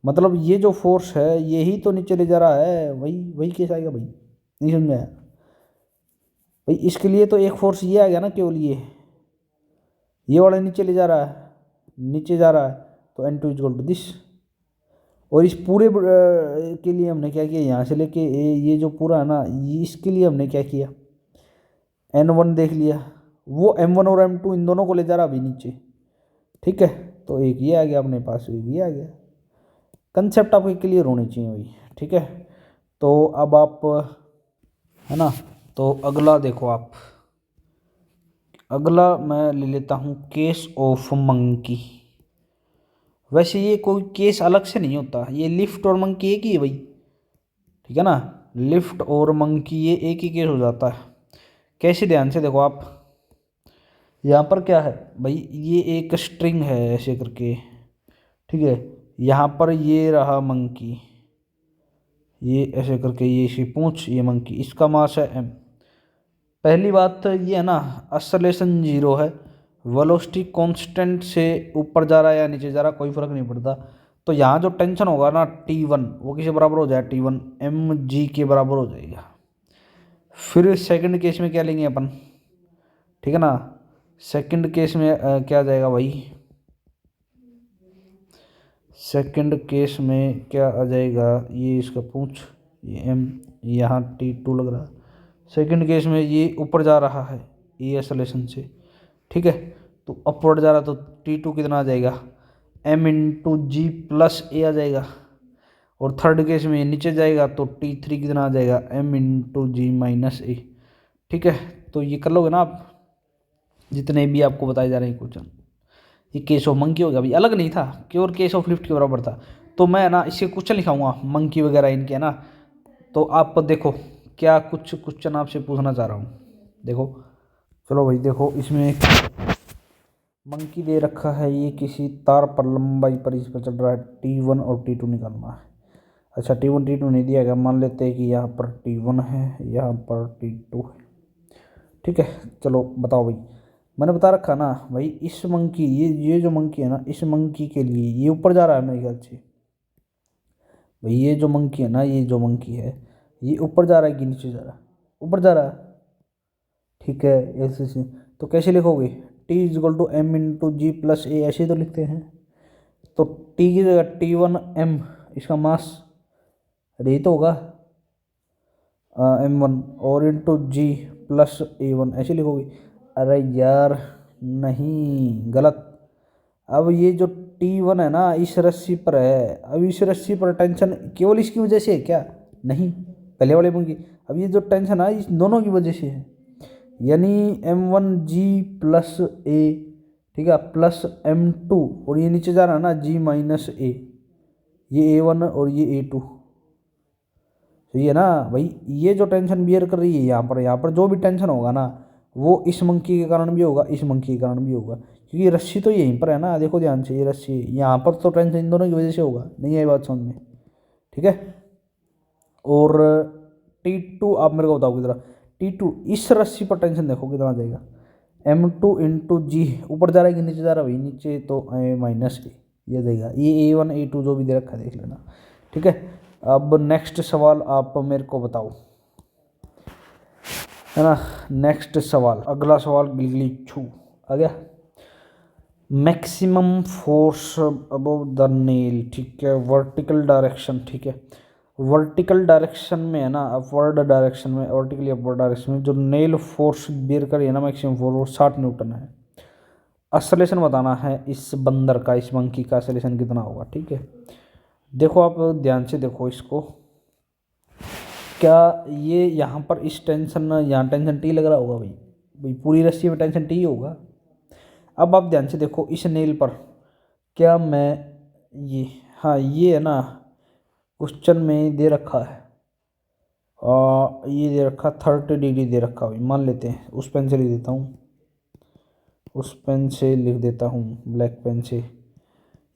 मतलब ये जो फोर्स है यही तो नीचे ले जा रहा है, वही वही केस आएगा भाई। नहीं समझ में आया भाई? इसके लिए तो एक फोर्स ये आ गया ना, केवल ये वाला नीचे ले जा रहा है, नीचे जा रहा है, तो N2 इक्वल टू दिस। और इस पूरे के लिए हमने क्या किया, यहाँ से लेके ये जो पूरा है ना, इसके लिए हमने क्या किया, N1 देख लिया, वो M1 और M2 इन दोनों को ले जा रहा अभी नीचे, ठीक है। तो एक ये आ गया अपने पास, एक ये आ गया। कंसेप्ट आपके क्लियर होनी चाहिए भाई, ठीक है। तो अब आप, है ना, तो अगला देखो आप, अगला मैं ले लेता हूँ केस ऑफ मंकी। वैसे ये कोई केस अलग से नहीं होता, ये लिफ्ट और मंकी एक ही है भाई, ठीक है ना, लिफ्ट और मंकी ये एक ही केस हो जाता है। कैसे? ध्यान से देखो आप, यहाँ पर क्या है भाई, ये एक स्ट्रिंग है ऐसे करके, ठीक है, यहाँ पर ये रहा मंकी, ये ऐसे करके, ये इसकी पूंछ, ये मंकी, इसका मास है M। पहली बात तो ये है ना, एक्सेलरेशन जीरो है, वेलोसिटी कांस्टेंट से ऊपर जा रहा है या नीचे जा रहा है कोई फर्क नहीं पड़ता। तो यहाँ जो टेंशन होगा ना T1, वो किसके बराबर हो जाए? T1 mg के बराबर हो जाएगा। फिर सेकंड केस में क्या लेंगे अपन, ठीक है ना, सेकंड केस में क्या आ जाएगा भाई, सेकंड केस में क्या आ जाएगा, ये इसका पूंछ, ये M, यहाँ T2 लग रहा है। सेकंड केस में ये ऊपर जा रहा है ये एक्सेलरेशन से, ठीक है, तो अपवर्ड जा रहा, तो T2 कितना आ जाएगा, M इंटू जी प्लस ए आ जाएगा। और थर्ड केस में नीचे जाएगा तो T3 कितना आ जाएगा, M इंटू जी माइनस ए, ठीक है। तो ये कर लोगे ना आप, जितने भी आपको बताए जा रहे हैं क्वेश्चन। ये केस ऑफ मंकी हो गया भाई, अलग नहीं था, केवल केस ऑफ लिफ्ट के बराबर था। तो मैं ना इसके क्वेश्चन लिखाऊंगा मंकी वगैरह इनके, है ना। तो आप देखो क्या कुछ क्वेश्चन आपसे पूछना चाह रहा हूँ, देखो। चलो भाई देखो, इसमें मंकी दे रखा है, ये किसी तार पर लंबाई पर इस पर चल रहा है, T1 और T2 निकालना है। अच्छा T1 T2 नहीं दिया गया, मान लेते हैं कि यहाँ पर T1 है, यहाँ पर T2 है, ठीक है। चलो बताओ भाई, मैंने बता रखा ना भाई, इस मंकी, ये जो मंकी है ना, इस मंकी के लिए ये ऊपर जा रहा है मेरे ख्याल से भाई। ये जो मंकी है ना, ये जो मंकी है, ये ऊपर जा रहा है कि नीचे जा रहा है? ऊपर जा रहा है, ठीक है। ऐसे तो कैसे लिखोगे, T equal to M into ji plus A, ऐसे तो लिखते हैं। तो T की जगह T1M, इसका मास यही तो होगा M1, और इंटू जी प्लस A1, ऐसे लिखोगे? अरे यार नहीं, गलत। अब ये जो T1 है ना, इस रस्सी पर है, अब इस रस्सी पर टेंशन केवल इसकी वजह से है क्या? नहीं, पहले वाले में की। अब ये जो टेंशन है इस दोनों की वजह से है, यानी M1G प्लस A, ठीक है, प्लस M2, और ये नीचे जा रहा है ना G माइनस A, ये A1 और ये A2, सही है ना भाई। ये जो टेंशन बियर कर रही है यहाँ पर जो भी टेंशन होगा ना वो इस मंकी के कारण भी होगा, इस मंकी के कारण भी होगा, क्योंकि रस्सी तो यहीं पर है ना, देखो ध्यान से, ये रस्सी यहाँ पर, तो टेंशन इन दोनों की वजह से होगा। नहीं आई बात समझ में? ठीक है। और T2 आप मेरे को बताओ कितना, T2 इस रस्सी पर टेंशन देखो कितना आ जाएगा, M2 इंटू जी, ऊपर जा रहा है कि नीचे जा रहा है भाई, नीचे तो माइनस ये देगा, ये A1 A2 जो भी दे रखा है देख लेना। ठीक है। अब नेक्स्ट सवाल आप मेरे को बताओ, है ना। नेक्स्ट सवाल, अगला सवाल गिलगिली छू आ गया। Maximum force above the nail, ठीक है, वर्टिकल डायरेक्शन, ठीक है, वर्टिकल डायरेक्शन में है ना, अपवर्ड डायरेक्शन में, वर्टिकली अपवर्ड डायरेक्शन में जो नेल फोर्स बेयर करी है ना मैक्सिमम फोर्स, वो 60 न्यूटन है। असलेशन बताना है इस बंदर का, इस मंकी का असलेशन कितना होगा। ठीक है, देखो आप ध्यान से देखो इसको, क्या ये यहाँ पर इस टेंशन, यहाँ टेंशन टी लग रहा होगा भाई, भाई पूरी रस्सी में टेंशन टी होगा। अब आप ध्यान से देखो इस नेल पर, क्या मैं ये, हाँ ये है ना, क्वेश्चन में दे रखा है, ये दे रखा 30 डिग्री दे रखा भाई, मान लेते हैं, उस पेन से लिख देता हूँ, उस पेन से लिख देता हूँ, ब्लैक पेन से।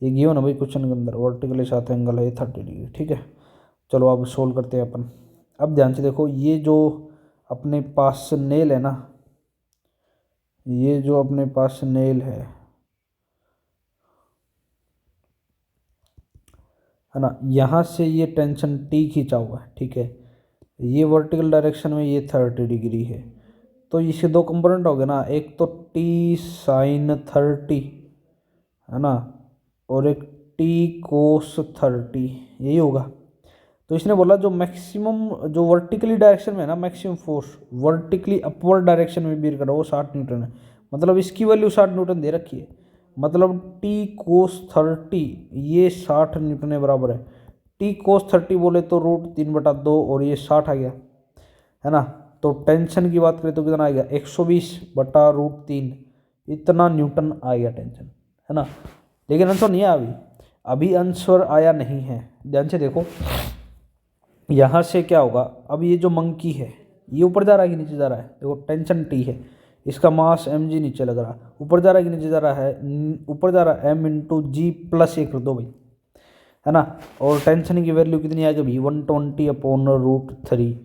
ये गिवन है भाई क्वेश्चन के अंदर, वर्टिकल के साथ एंगल है 30 डिग्री। ठीक है, चलो अब सोल्व करते हैं अपन। अब ध्यान से देखो, ये जो अपने पास नेल है ना, ये जो अपने पास नेल है ना, यहाँ से ये टेंशन टी खींचा हुआ है। ठीक है, ये वर्टिकल डायरेक्शन में ये 30 डिग्री है, तो इसके दो कंपोनेंट हो गए ना, एक तो टी साइन 30 है ना, और एक टी कोस 30, यही होगा। तो इसने बोला जो मैक्सिमम, जो वर्टिकली डायरेक्शन में है ना maximum force, vertically upward direction में बियर करा वो 60 न्यूटन है, मतलब इसकी वैल्यू 60 न्यूटन दे रखी है, मतलब टी कोस 30 ये 60 न्यूटन के बराबर है। टी कोस 30 बोले तो √3/2 और ये 60 आ गया, है ना। तो टेंशन की बात करें तो कितना आएगा, 120/√3, इतना न्यूटन आ गया टेंशन, है ना। लेकिन आंसर नहीं आया अभी, अभी आंसर आया नहीं है। ध्यान से देखो, यहाँ से क्या होगा, अब ये जो मंकी है ये ऊपर जा रहा है कि नीचे जा रहा है, देखो टेंशन टी है, इसका मास mg नीचे लग रहा, ऊपर जा रहा है कि नीचे जा रहा है, ऊपर जा रहा है, m इंटू जी प्लस एक कर दो भाई, है ना। और टेंशन की वैल्यू कितनी आएगी भाई, 120/√3,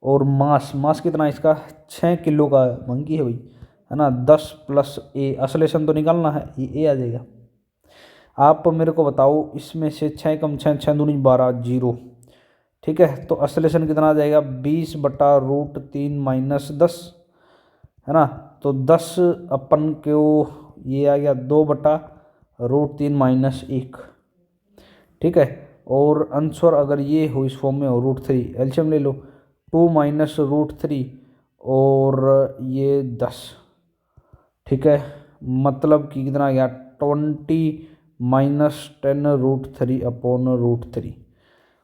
और मास कितना है इसका, 6 किलो का मंकी है भाई, है ना। 10 प्लस ए, असलेशन तो निकालना है, ये ए आ जाएगा। आप मेरे को बताओ इसमें से 6 कम 6, 6 दूनी 12, 0। ठीक है, तो असलेशन कितना आ जाएगा, 20/√3 माइनस 10, है ना। तो 10 अपन को ये आ गया 2/√3 माइनस 1। ठीक है, और आंसर अगर ये हो इस फॉर्म में हो √3, एलसीएम ले लो, 2 माइनस √3 और ये 10। ठीक है, मतलब कि कितना आ गया, 20 माइनस 10√3/√3।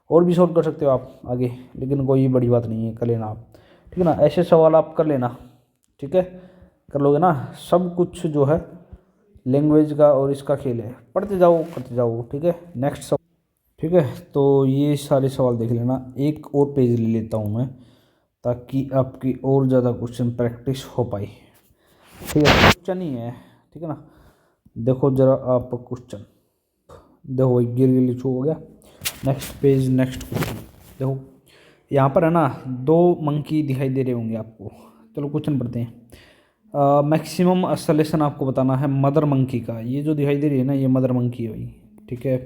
और भी सॉल्व कर सकते हो आप आगे, लेकिन कोई बड़ी बात नहीं है, कर लेना आप। ठीक है ना, ऐसे सवाल आप कर लेना। ठीक है, कर लोगे ना, सब कुछ जो है लैंग्वेज का और इसका खेल है, पढ़ते जाओ करते जाओ। ठीक है, नेक्स्ट सवाल। ठीक है, तो ये सारे सवाल देख लेना, एक और पेज ले लेता हूँ मैं, ताकि आपकी और ज़्यादा क्वेश्चन प्रैक्टिस हो पाए। ठीक है, क्वेश्चन ही है, ठीक है ना। देखो जरा आप क्वेश्चन देखो, भाई गिर छू हो गया। नेक्स्ट पेज, नेक्स्ट क्वेश्चन देखो, यहाँ पर है ना 2 मंकी दिखाई दे रहे होंगे आपको। चलो क्वेश्चन पढ़ते हैं। मैक्सिमम असलेशन आपको बताना है मदर मंकी का, ये जो दिखाई दे रही है ना ये मदर मंकी है भाई। ठीक है,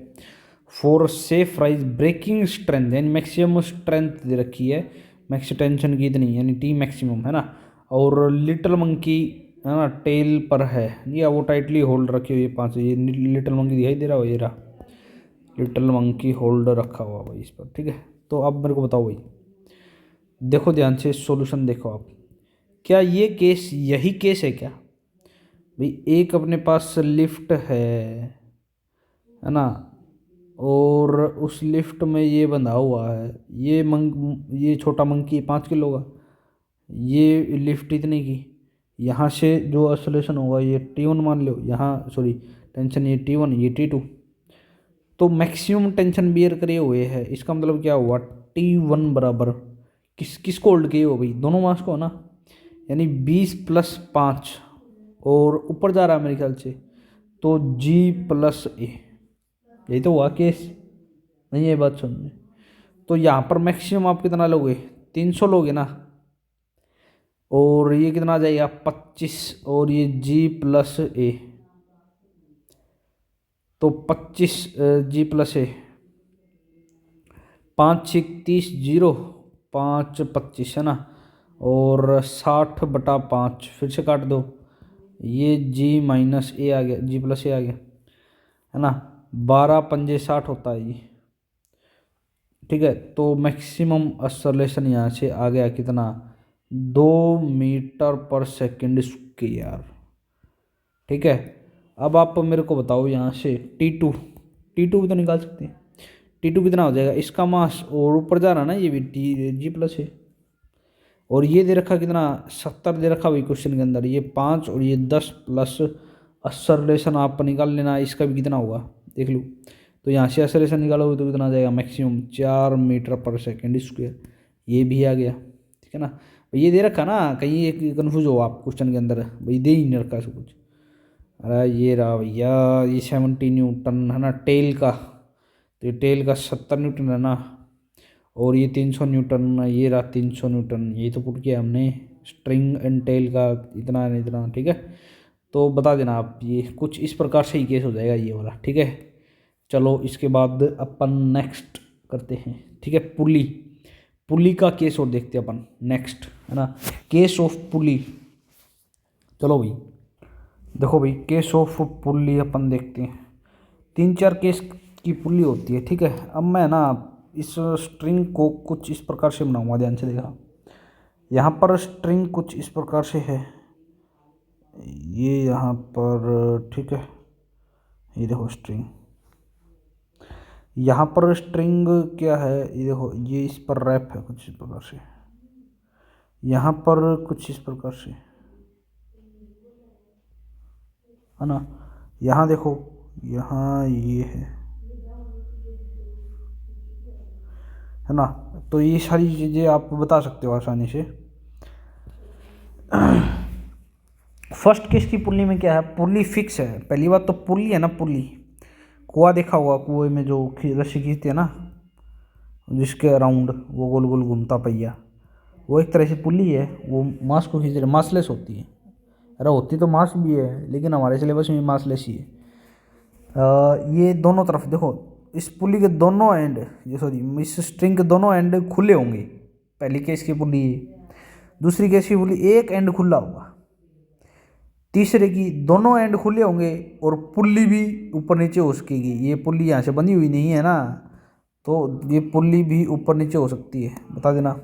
for safe rise breaking strength, यानी मैक्सिमम स्ट्रेंथ दे रखी है, मैक्स टेंशन की इतनी, यानी टी मैक्सिमम, है ना। और लिटिल मंकी है ना टेल पर है, या वो टाइटली होल्ड रखी हुई है 5, ये लिटिल मंकी दिखाई दे रहा हो, ये रहा लिटिल मंकी होल्ड रखा हुआ भाई इस पर। ठीक है, तो अब मेरे को बताओ भाई, देखो ध्यान से सॉल्यूशन देखो आप, क्या ये केस यही केस है क्या भाई, एक अपने पास लिफ्ट है ना, और उस लिफ्ट में ये बंधा हुआ है, ये छोटा मंकी 5 किलो का, ये लिफ्ट इतने की, यहाँ से जो असोलेशन होगा ये T1 मान लो, यहाँ सॉरी टेंशन ये T1 ये T2, तो मैक्सिमम टेंशन बियर करे हुए है, इसका मतलब क्या हुआ T1 बराबर किसको होल्ड किए हो भाई, दोनों मास को ना, यानी 20 + 5 और ऊपर जा रहा है मेरे ख्याल से, तो G + A, यही तो हुआ केस। नहीं ये बात सुनने, तो यहाँ पर मैक्सिमम आप कितना लोगे, 300 लोगे ना, और ये कितना आ जाएगा 25, और ये G + A, तो 25 G + A, 5 6 30 0, 5 25 है ना, और 60/5 फिर से काट दो, ये G - A आ गया, G + A आ गया, है ना, 12 पंजे 60 होता है ये, ठीक है। तो मैक्सिमम एक्सेलरेशन यहाँ से आ गया कितना, 2 मीटर/सेकंड स्क्वायर, ठीक है। अब आप मेरे को बताओ यहाँ से T2 भी तो निकाल सकते हैं, T2 कितना हो जाएगा, इसका मास और ऊपर जा रहा ना, ये भी G + A, और ये दे रखा कितना 70 दे रखा भाई क्वेश्चन के अंदर, ये 5 और ये 10 प्लस एक्सेलरेशन आप निकाल लेना, इसका भी कितना होगा देख लो। तो यहाँ से एक्सेलरेशन निकालोगे तो कितना आ जाएगा, मैक्सिमम 4 मीटर/सेकंड स्क्वायर, ये भी आ गया, ठीक है ना। ये दे रखा ना, कहीं एक कन्फ्यूज हो आप क्वेश्चन के अंदर, भाई दे ही नहीं रखा सब कुछ। अरे ये रहा भैया, ये 70 न्यूटन है ना टेल का, तो ये टेल का 70 न्यूटन है ना, और ये 300 न्यूटन, ये रहा 300 न्यूटन, ये तो पुट किया हमने, स्ट्रिंग एंड टेल का इतना है इतना, ठीक है। तो बता देना आप, ये कुछ इस प्रकार से ही केस हो जाएगा ये वाला, ठीक है। चलो इसके बाद अपन नेक्स्ट करते हैं, ठीक है, पुली का केस और देखते हैं अपन नेक्स्ट, है ना, केस ऑफ पुली। चलो भाई देखो भाई, केस ऑफ पुली अपन देखते हैं, 3 4 केस की पुली होती है, ठीक है। अब मैं ना इस स्ट्रिंग को कुछ इस प्रकार से बनाऊंगा, ध्यान से देखा, यहाँ पर स्ट्रिंग कुछ इस प्रकार से है, ये यहाँ पर, ठीक है, ये देखो स्ट्रिंग, यहाँ पर स्ट्रिंग क्या है, ये देखो, ये इस पर रैप है कुछ इस प्रकार से, यहाँ पर कुछ इस प्रकार से, है ना, यहाँ देखो, यहाँ ये है ना। तो ये सारी चीज़ें आप बता सकते हो आसानी से। फर्स्ट केस की पुल्ली में क्या है, पुल्ली फिक्स है, पहली बात तो पुल्ली है ना, पुल्ली कुआं देखा होगा, कुएं में जो रस्सी खींचते हैं ना, जिसके अराउंड वो गोल गोल घूमता पहिया, वो एक तरह से पुल्ली है, वो मास को खींच रहे, मासलेस होती है, अरे होती तो मास भी है, लेकिन हमारे सिलेबस में मासलेस ही है। ये दोनों तरफ देखो, इस पुली के दोनों एंड, ये सॉरी इस स्ट्रिंग के दोनों एंड खुले होंगे, पहली केस की पुली, दूसरी केस की पुली एक एंड खुला होगा, तीसरे की दोनों एंड खुले होंगे, और पुल्ली भी ऊपर नीचे हो सकेगी, ये पुल्ली यहाँ से बंधी हुई नहीं है ना, तो ये पुल्ली भी ऊपर नीचे हो सकती है, बता देना।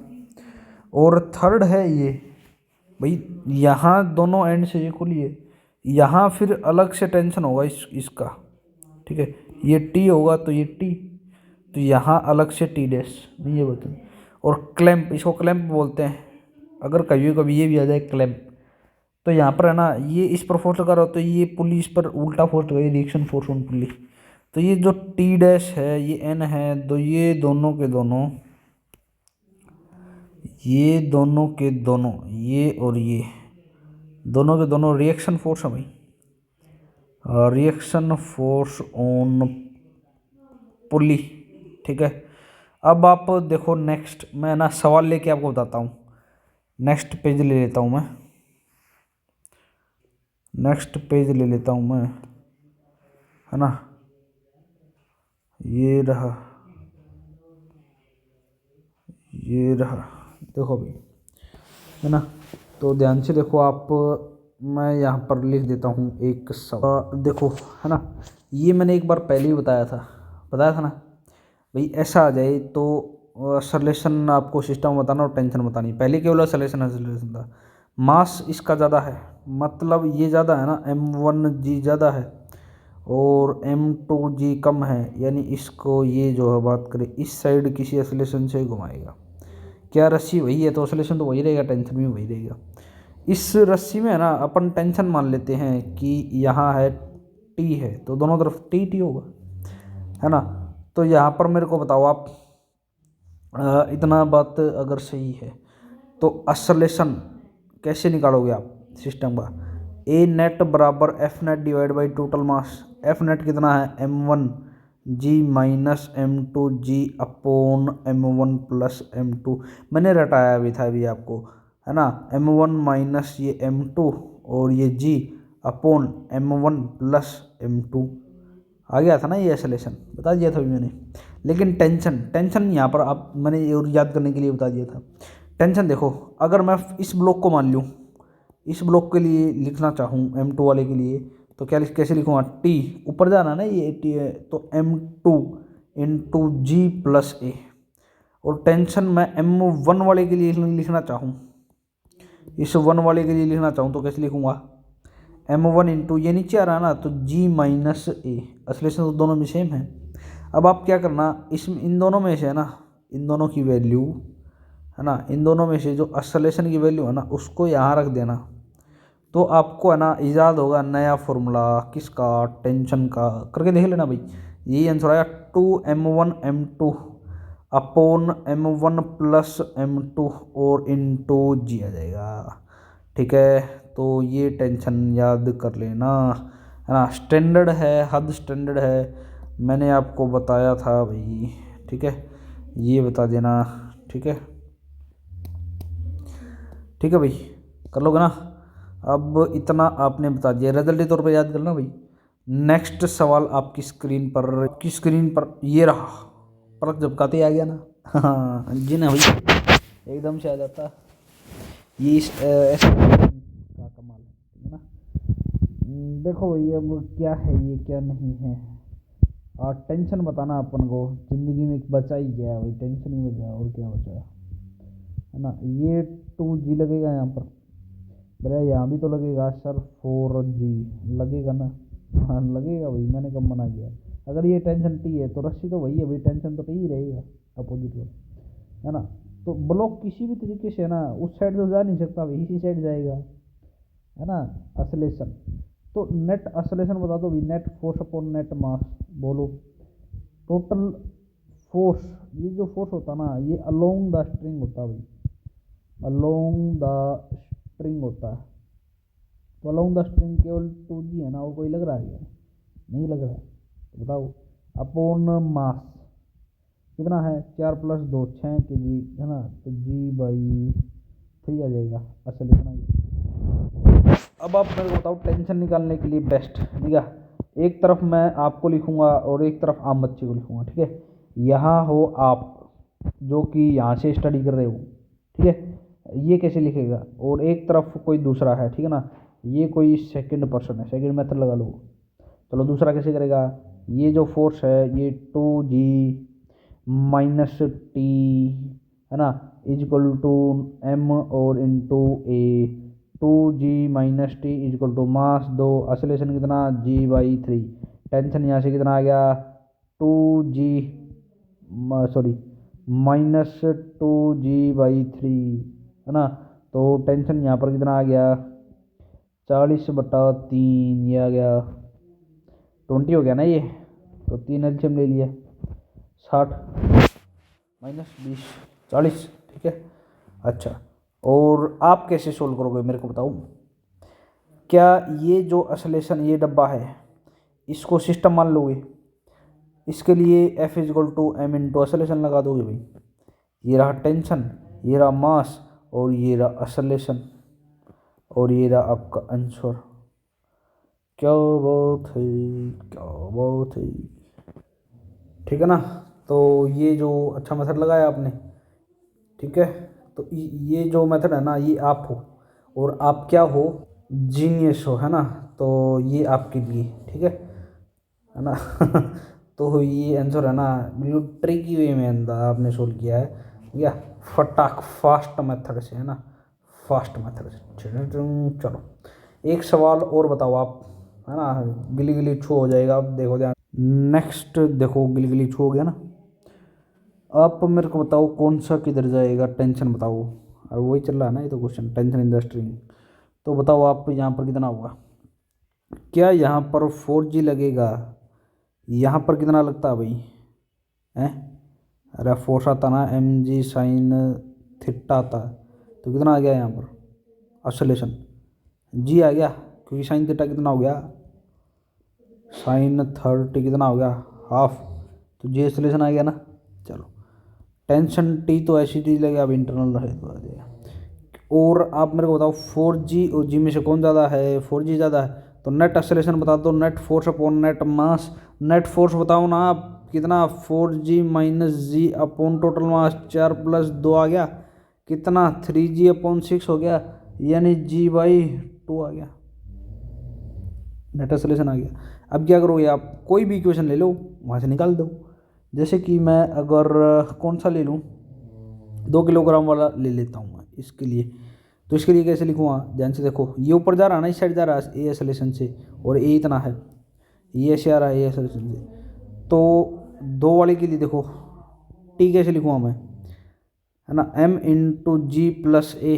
और थर्ड है ये भाई, यहाँ दोनों एंड से ये खुली है, यहाँ फिर अलग से टेंशन होगा इसका, ठीक है, ये टी होगा तो ये टी, तो यहाँ अलग से टी डैश, नहीं ये बता। और क्लैंप, इसको क्लैंप बोलते हैं, अगर कभी कभी ये भी आ जाए क्लैंप, तो यहाँ पर है ना, ये इस पर फोर्स लगा रहा हो तो ये पुली इस पर उल्टा फोर्स लगाई, रिएक्शन फोर्स ऑन पुली, तो ये जो टी डैश है, ये एन है, तो ये दोनों के दोनों, ये दोनों के दोनों, ये और ये दोनों के दोनों रिएक्शन फोर्स है भाई, रिएक्शन फोर्स ऑन पुली, ठीक है। अब आप देखो नेक्स्ट, मैं ना सवाल लेके आपको बताता हूँ, नेक्स्ट पेज ले लेता हूँ मैं, नेक्स्ट पेज ले लेता हूँ मैं, है ना, ये रहा, ये रहा, देखो भाई, है ना। तो ध्यान से देखो आप, मैं यहाँ पर लिख देता हूँ एक सवाल, देखो, है ना, ये मैंने एक बार पहले ही बताया था ना भाई, ऐसा आ जाए तो सलेशन आपको सिस्टम बताना और टेंशन बतानी, पहले केवल सलेशन था, मास इसका ज़्यादा है, मतलब ये ज़्यादा है ना, m1g ज़्यादा है और m2g कम है, यानी इसको ये जो है बात करें इस साइड किसी एक्सेलरेशन से घुमाएगा, क्या रस्सी वही है तो एक्सेलरेशन तो वही रहेगा, टेंशन भी वही रहेगा। इस रस्सी में है ना, अपन टेंशन मान लेते हैं कि यहाँ है टी है, तो दोनों तरफ टी टी होगा, है ना। तो यहाँ पर मेरे को बताओ आप, इतना बात अगर सही है तो असलेशन कैसे निकालोगे आप सिस्टम का? ए नेट बराबर F net divide by total mass. F net कितना है? m1g-m2g upon m1 + m2। मैंने रटाया भी था अभी आपको, है ना, m1 माइनस ये m2 और ये g अपॉन m1 + m2। आ गया था ना, ये एसलेशन बता दिया था अभी मैंने। लेकिन टेंशन यहाँ पर आप मैंने और याद करने के लिए बता दिया था। टेंशन देखो, अगर मैं इस ब्लॉक को मान लूँ, इस ब्लॉक के लिए लिखना चाहूँ m2 वाले के लिए, तो क्या कैसे लिखूँगा? t ऊपर जाना ना, ये t है तो m2 × g + a। और टेंशन मैं m1 वाले के लिए लिखना चाहूँ, इस 1 वाले के लिए लिखना चाहूँ तो कैसे लिखूँगा? m1 इंटू ये नीचे आ रहा है ना, तो g-a। असलेशन तो दोनों में सेम है। अब आप क्या करना, इन दोनों में से है ना, इन दोनों की वैल्यू है ना, इन दोनों में से जो असलेशन की वैल्यू है ना उसको यहाँ रख देना, तो आपको है ना ईजाद होगा नया फॉर्मूला किसका? टेंशन का। करके देख लेना भाई, यही आंसर आया 2m1m2 अपॉन m1 + m2 और इंटू जी आ जाएगा। ठीक है, तो ये टेंशन याद कर लेना, है ना। स्टैंडर्ड है, हद स्टैंडर्ड है, मैंने आपको बताया था भाई। ठीक है, ये बता देना। ठीक है, ठीक है भाई, कर लोगे ना? अब इतना आपने बता दिया, रिजल्ट के तौर पर याद करना भाई। नेक्स्ट सवाल आपकी स्क्रीन पर ये रहा। पलक झपकाते आ गया ना? हाँ जी ना भाई, एकदम से आ जाता। ये ऐसा का कमाल है ना। देखो भाई, अब क्या है ये क्या नहीं है, और टेंशन बताना अपन को। जिंदगी में बचा ही क्या है भाई? टेंशन ही बचा, और क्या बचा है ना। ये 2g लगेगा यहाँ पर, भैया यहाँ भी तो लगेगा सर, 4g लगेगा ना। हाँ लगेगा भाई, मैंने कब मना किया? अगर ये टेंशन टी है तो रस्सी तो वही है भाई, टेंशन तो टी ही रहेगा अपोजिट में, है ना। तो ब्लॉक किसी भी तरीके से है ना उस साइड तो जा नहीं सकता भाई, इसी साइड जाएगा, है ना। असलेशन तो नेट असलेशन बता दो भाई, नेट फोर्स अपॉन नेट मास। बोलो टोटल फोर्स, ये जो फोर्स होता ना ये अलोंग द स्ट्रिंग होता है भाई, अलोंग द स्ट्रिंग होता है। तो अलोंग द स्ट्रिंग केवल 2g है ना, और कोई लग रहा है क्या? नहीं लग रहा है, तो बताओ। अपॉन मास कितना है? 4 + 2 6 kg, है ना, तो g/3 आ जाएगा असलेशन। अब आप मेरे को बताओ, टेंशन निकालने के लिए बेस्ट, ठीक है, एक तरफ मैं आपको लिखूंगा और एक तरफ आम बच्चे को लिखूंगा। ठीक है, यहाँ हो आप जो कि यहाँ से स्टडी कर रहे हो, ठीक है, ये कैसे लिखेगा? और एक तरफ कोई दूसरा है, ठीक है ना, ये कोई सेकंड पर्सन है, सेकंड मेथड लगा लो। चलो दूसरा कैसे करेगा? ये जो फोर्स है ये 2g - t, है ना, = m और इंटू a। 2g - t = मास 2, असलेशन कितना? g/3। टेंशन यहाँ से कितना आ गया? 2g सॉरी -2g/3, है ना। तो टेंशन यहाँ पर कितना आ गया? 40/3, ये आ गया 20 हो गया ना ये, तो 3 एलसीएम ले लिया, 60 - 20 40। ठीक है, अच्छा, और आप कैसे सोल्व करोगे मेरे को बताओ। क्या ये जो असलेशन ये डब्बा है इसको सिस्टम मान लोगे? इसके लिए F = m × असलेशन लगा दोगे भाई। ये रहा टेंशन, ये रहा मास, और ये रहा असलेशन, और ये रहा आपका आंसर। क्या बात है, क्या बात है। ठीक है ना, तो ये जो अच्छा मेथड लगाया आपने, ठीक है, तो ये जो मेथड है ना ये आप हो, और आप क्या हो? जीनियस हो, है ना। तो ये आपके लिए, ठीक है ना। तो ये आंसर है ना बिल्कुल ट्रिकी वे में अंदर आपने सोल्व किया है, या फटाक फास्ट मेथड से, है ना, फास्ट मेथड से। चलो एक सवाल और बताओ आप, है ना, गिली गिली छू हो जाएगा। अब देखो ध्यान, नेक्स्ट देखो, गिली गिली छू हो गया ना। आप मेरे को बताओ कौन सा किधर जाएगा? टेंशन बताओ, और वही चल रहा है ना ये तो question, tension in the string. तो बताओ आप यहाँ पर कितना होगा? क्या यहाँ पर 4g लगेगा? यहाँ पर कितना लगता है भाई? हैं? अरे फोर्स आता ना एम जी साइन थीटा आता है, तो कितना आ गया यहाँ पर ऑसिलेशन, जी आ गया, क्योंकि साइन थीटा कितना हो गया, साइन 30 कितना हो गया, हाफ, तो जी ऑसिलेशन आ गया ना। चलो टेंशन टी तो ऐसी चीज लगे, अब इंटरनल रहे तो आ जाएगा। और आप मेरे को बताओ 4G और जी में से कौन ज़्यादा है, 4G ज़्यादा है, तो नेट एक्सेलरेशन बता दो, नेट फोर्स अपॉन नेट मास, नेट फोर्स बताओ ना आप कितना, 4G माइनस जी अपॉन टोटल मास, 4+2 आ गया कितना, 3G अपॉन 6 हो गया, यानी G/2 आ गया, नेट एक्सेलरेशन आ गया। अब क्या करोगे आप, कोई भी इक्वेशन ले लो वहाँ से निकाल दो। जैसे कि मैं अगर कौन सा ले लूँ, 2 किलोग्राम वाला ले लेता हूँ मैं इसके लिए, तो इसके लिए कैसे लिखूँगा, ध्यान से देखो, ये ऊपर जा रहा है ना, इस साइड जा रहा है ए एक्सेलरेशन से, और ए इतना है, ये ऐसे आ रहा है ए एक्सेलरेशन से, तो 2 वाले के लिए देखो टी कैसे लिखूँगा मैं, है ना, एम इंटू जी प्लस ए,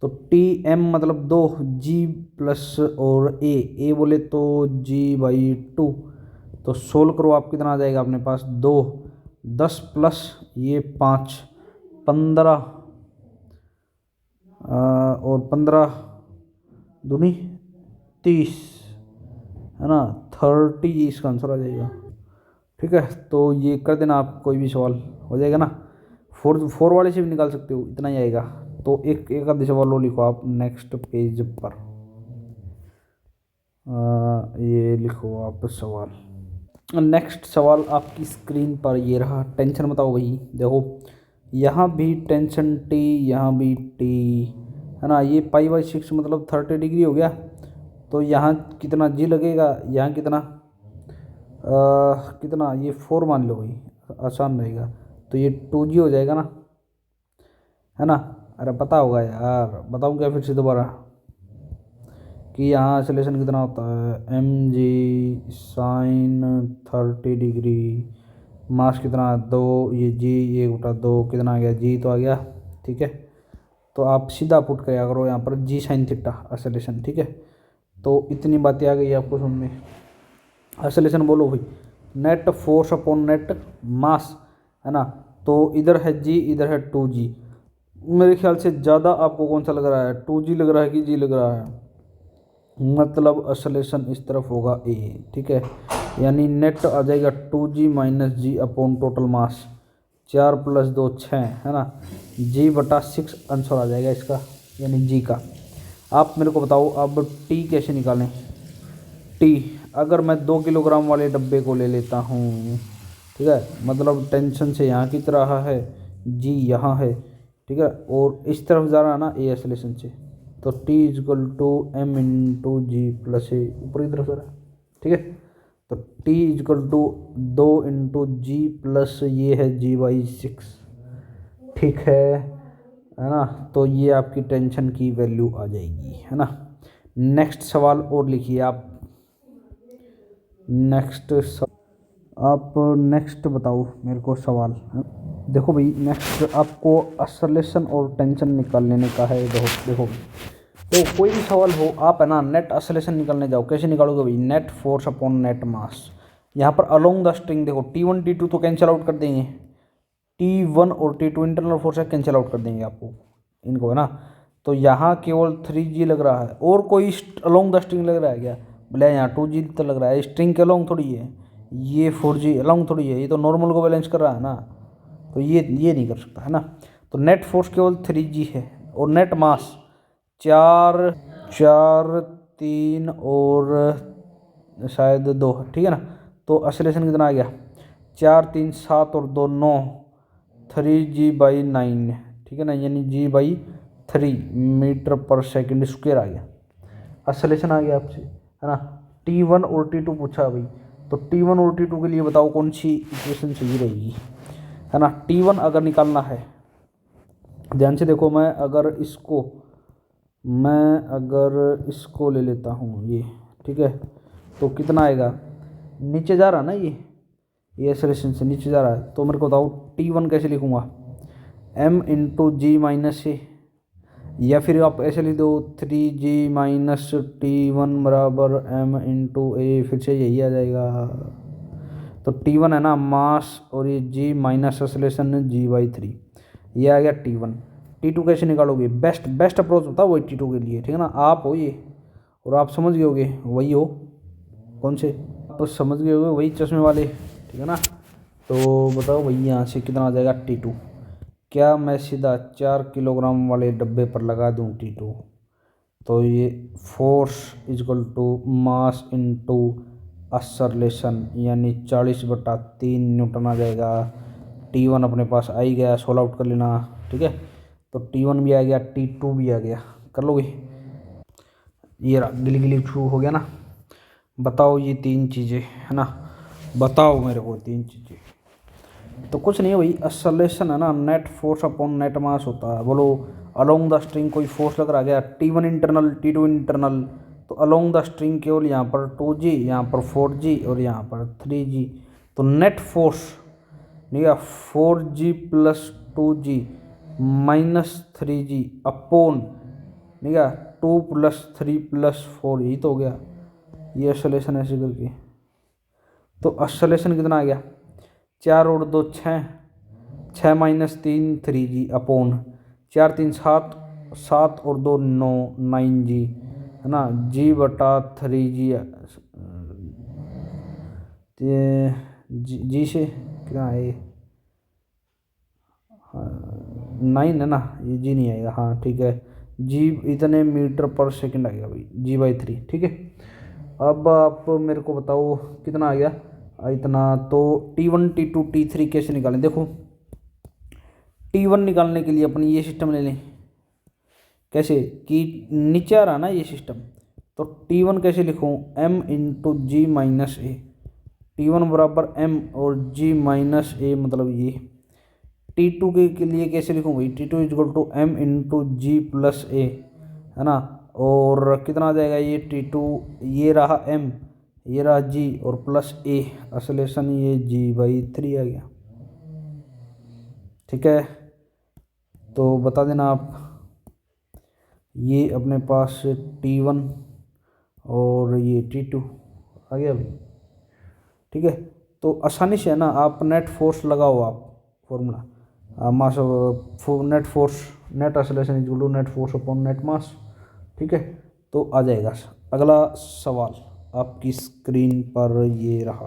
तो टी एम मतलब 2, जी प्लस और ए बोले तो G/2, तो सोल्व करो आप कितना आ जाएगा अपने पास, 2, 10 प्लस ये 5, 15, और 15 दूनी 30, है ना, 30 इसका आंसर आ जाएगा। ठीक है, तो ये कर देना आप, कोई भी सवाल हो जाएगा ना, फोर वाले से भी निकाल सकते हो, इतना ही आएगा। तो एक आधे सवाल लो लिखो आप नेक्स्ट पेज पर, ये लिखो आप सवाल, नेक्स्ट सवाल आपकी स्क्रीन पर ये रहा, टेंशन बताओ भाई, देखो यहाँ भी टेंशन टी, यहाँ भी टी, है ना, ये π/6 मतलब 30 डिग्री हो गया, तो यहाँ कितना जी लगेगा, यहाँ कितना कितना, ये 4 मान लो भाई, आसान रहेगा, तो ये 2G हो जाएगा ना, है ना। अरे पता होगा यार, बताऊँ क्या फिर से दोबारा, कि यहाँ एक्सेलरेशन कितना होता है, mg साइन 30 डिग्री, मास कितना 2, ये g, ये उठा 2, कितना आ गया, g तो आ गया। ठीक है, तो आप सीधा पुट किया करो यहाँ पर g साइन थीटा एक्सेलरेशन। ठीक है, तो इतनी बातें आ गई आपको समझ में। एक्सेलरेशन बोलो भाई, नेट फोर्स अपॉन नेट मास, है ना, तो इधर है g, इधर है 2G, मेरे ख्याल से ज़्यादा आपको कौन सा लग रहा है, 2G लग रहा है कि g लग रहा है, मतलब एक्सेलरेशन इस तरफ होगा a। ठीक है, यानी नेट आ जाएगा 2G माइनस जी अपॉन टोटल मास, 4+2 6, है ना, G/6 आंसर आ जाएगा इसका, यानी जी का। आप मेरे को बताओ अब टी कैसे निकालें, टी अगर मैं 2 किलोग्राम वाले डब्बे को ले लेता हूँ, ठीक है, मतलब टेंशन से यहाँ की तरह है, जी यहाँ है, ठीक है, और इस तरफ जा रहा है ना ए एक्सेलरेशन से, तो T equal to M into ji plus A, ऊपर की तरफ जा रहा है। ठीक है, तो T equal to 2 into ji plus ये है G/6। ठीक है ना, तो ये आपकी टेंशन की वैल्यू आ जाएगी, है ना। नेक्स्ट सवाल और लिखिए आप, आप नेक्स्ट बताओ मेरे को सवाल। देखो भाई नेक्स्ट आपको एक्सेलरेशन और टेंशन निकाल लेने का है। देखो तो कोई भी सवाल हो आप, है ना, नेट एक्सेलरेशन निकालने जाओ, कैसे निकालोगे भाई, नेट फोर्स अपॉन नेट मास। यहाँ पर अलोंग द स्ट्रिंग देखो T1 T2 तो कैंसिल आउट कर देंगे, T1 और T2 इंटरनल फोर्स है, कैंसिल आउट कर देंगे आपको इनको, है ना। तो यहाँ केवल 3G लग रहा है, और कोई अलोंग द स्ट्रिंग लग रहा है क्या, बोले यहाँ 2G तो लग रहा है, स्ट्रिंग के अलोंग थोड़ी है, ये 4G अलोंग थोड़ी है, ये तो नॉर्मल को बैलेंस कर रहा है ना, तो ये नहीं कर सकता, है ना। तो नेट फोर्स केवल 3G है, और नेट मास 4 4 3 और शायद 2, ठीक है ना। तो एक्सेलरेशन कितना आ गया, 4 3 7 और 2 9, 3G/9, ठीक है ना, यानी G/3 मीटर पर सेकंड स्क्वायर आ गया, एक्सेलरेशन आ गया आपसे, है ना। T1 और T2 पूछा भाई, तो T1 और T2 के लिए बताओ कौन सी इक्वेशन सही रहेगी, है ना। T1 अगर निकालना है, ध्यान से देखो, मैं अगर इसको ले लेता हूँ ये, ठीक है, तो कितना आएगा, नीचे जा रहा है ना ये एक्सेलरेशन से नीचे जा रहा है, तो मेरे को बताओ T1 कैसे लिखूँगा, m इंटू जी माइनस ए, या फिर आप ऐसे लिख दो 3G माइनस T1 बराबर m इंटू ए, फिर से यही आ जाएगा। तो तो T1 है ना मास, और ये G माइनस एक्सेलरेशन G/3, ये आ गया T1। T2 कैसे निकालोगे? बेस्ट अप्रोच होता है वही T2 के लिए, ठीक है ना। आप हो ये, और आप समझ गए होगे वही हो, कौन से आप समझ गए होगे, वही चश्मे वाले, ठीक है ना। तो बताओ भाई यहाँ से कितना आ जाएगा T2। क्या मैं सीधा 4 किलोग्राम वाले डब्बे पर लगा दूँ T2, तो ये force is equal to mass into acceleration, यानी 40/3 न्यूटन आ जाएगा। T1 अपने पास आ ही गया, सोल्व आउट कर लेना, ठीक है। तो T1 भी आ गया, T2 भी आ गया, कर लोगे। ये गिली गिली छू हो गया ना। बताओ ये 3 चीज़ें, है ना, बताओ मेरे को 3 चीज़ें। तो कुछ नहीं है भाई, एक्सेलरेशन है ना नेट फोर्स अपॉन नेट मास होता है। बोलो अलोंग द स्ट्रिंग कोई फोर्स लग रहा गया, T1 इंटरनल T2 इंटरनल, तो अलोंग द स्ट्रिंग केवल यहाँ पर 2G, यहाँ पर 4G और यहाँ पर 3G। तो नेट फोर्स ठीक है 4G plus 2G minus 3G upon ठीक है 2 प्लस 3 प्लस 4, यही तो हो गया ये एक्सेलरेशन ऐसे करके। तो एक्सेलरेशन कितना आ गया? 4 और 2 6, 6 माइनस 3 3G अपॉन 4 3 7, 7 और 2 9 9G, है ना, G/3G। जी से कितना है ये? 9 है ना, ये G नहीं आएगा, हाँ ठीक है, G इतने मीटर पर सेकंड आ गया भाई, G/3, ठीक है। अब आप मेरे को बताओ कितना आ गया इतना। तो T1 T2 T3 कैसे निकालें? देखो T1 निकालने के लिए अपन ये सिस्टम ले लें। कैसे कि नीचे आ रहा ना ये सिस्टम, तो T1 कैसे लिखूँ? M इंटू G माइनस ए। T1 बराबर M और G माइनस ए, मतलब ये। T2 के लिए कैसे लिखूँ भाई? T2 equal to M into G plus A, है ना। और कितना आ जाएगा ये T2, ये रहा M, ये रहा G और प्लस ए एक्सेलरेशन, ये G/3 आ गया, ठीक है। तो बता देना आप, ये अपने पास T1 और ये T2 आ गया भाई, ठीक है। तो आसानी से है ना, आप नेट फोर्स लगाओ, आप formula mass net force net acceleration is equal to net force upon net mass, ठीक है। तो आ जाएगा। अगला सवाल आपकी स्क्रीन पर ये रहा।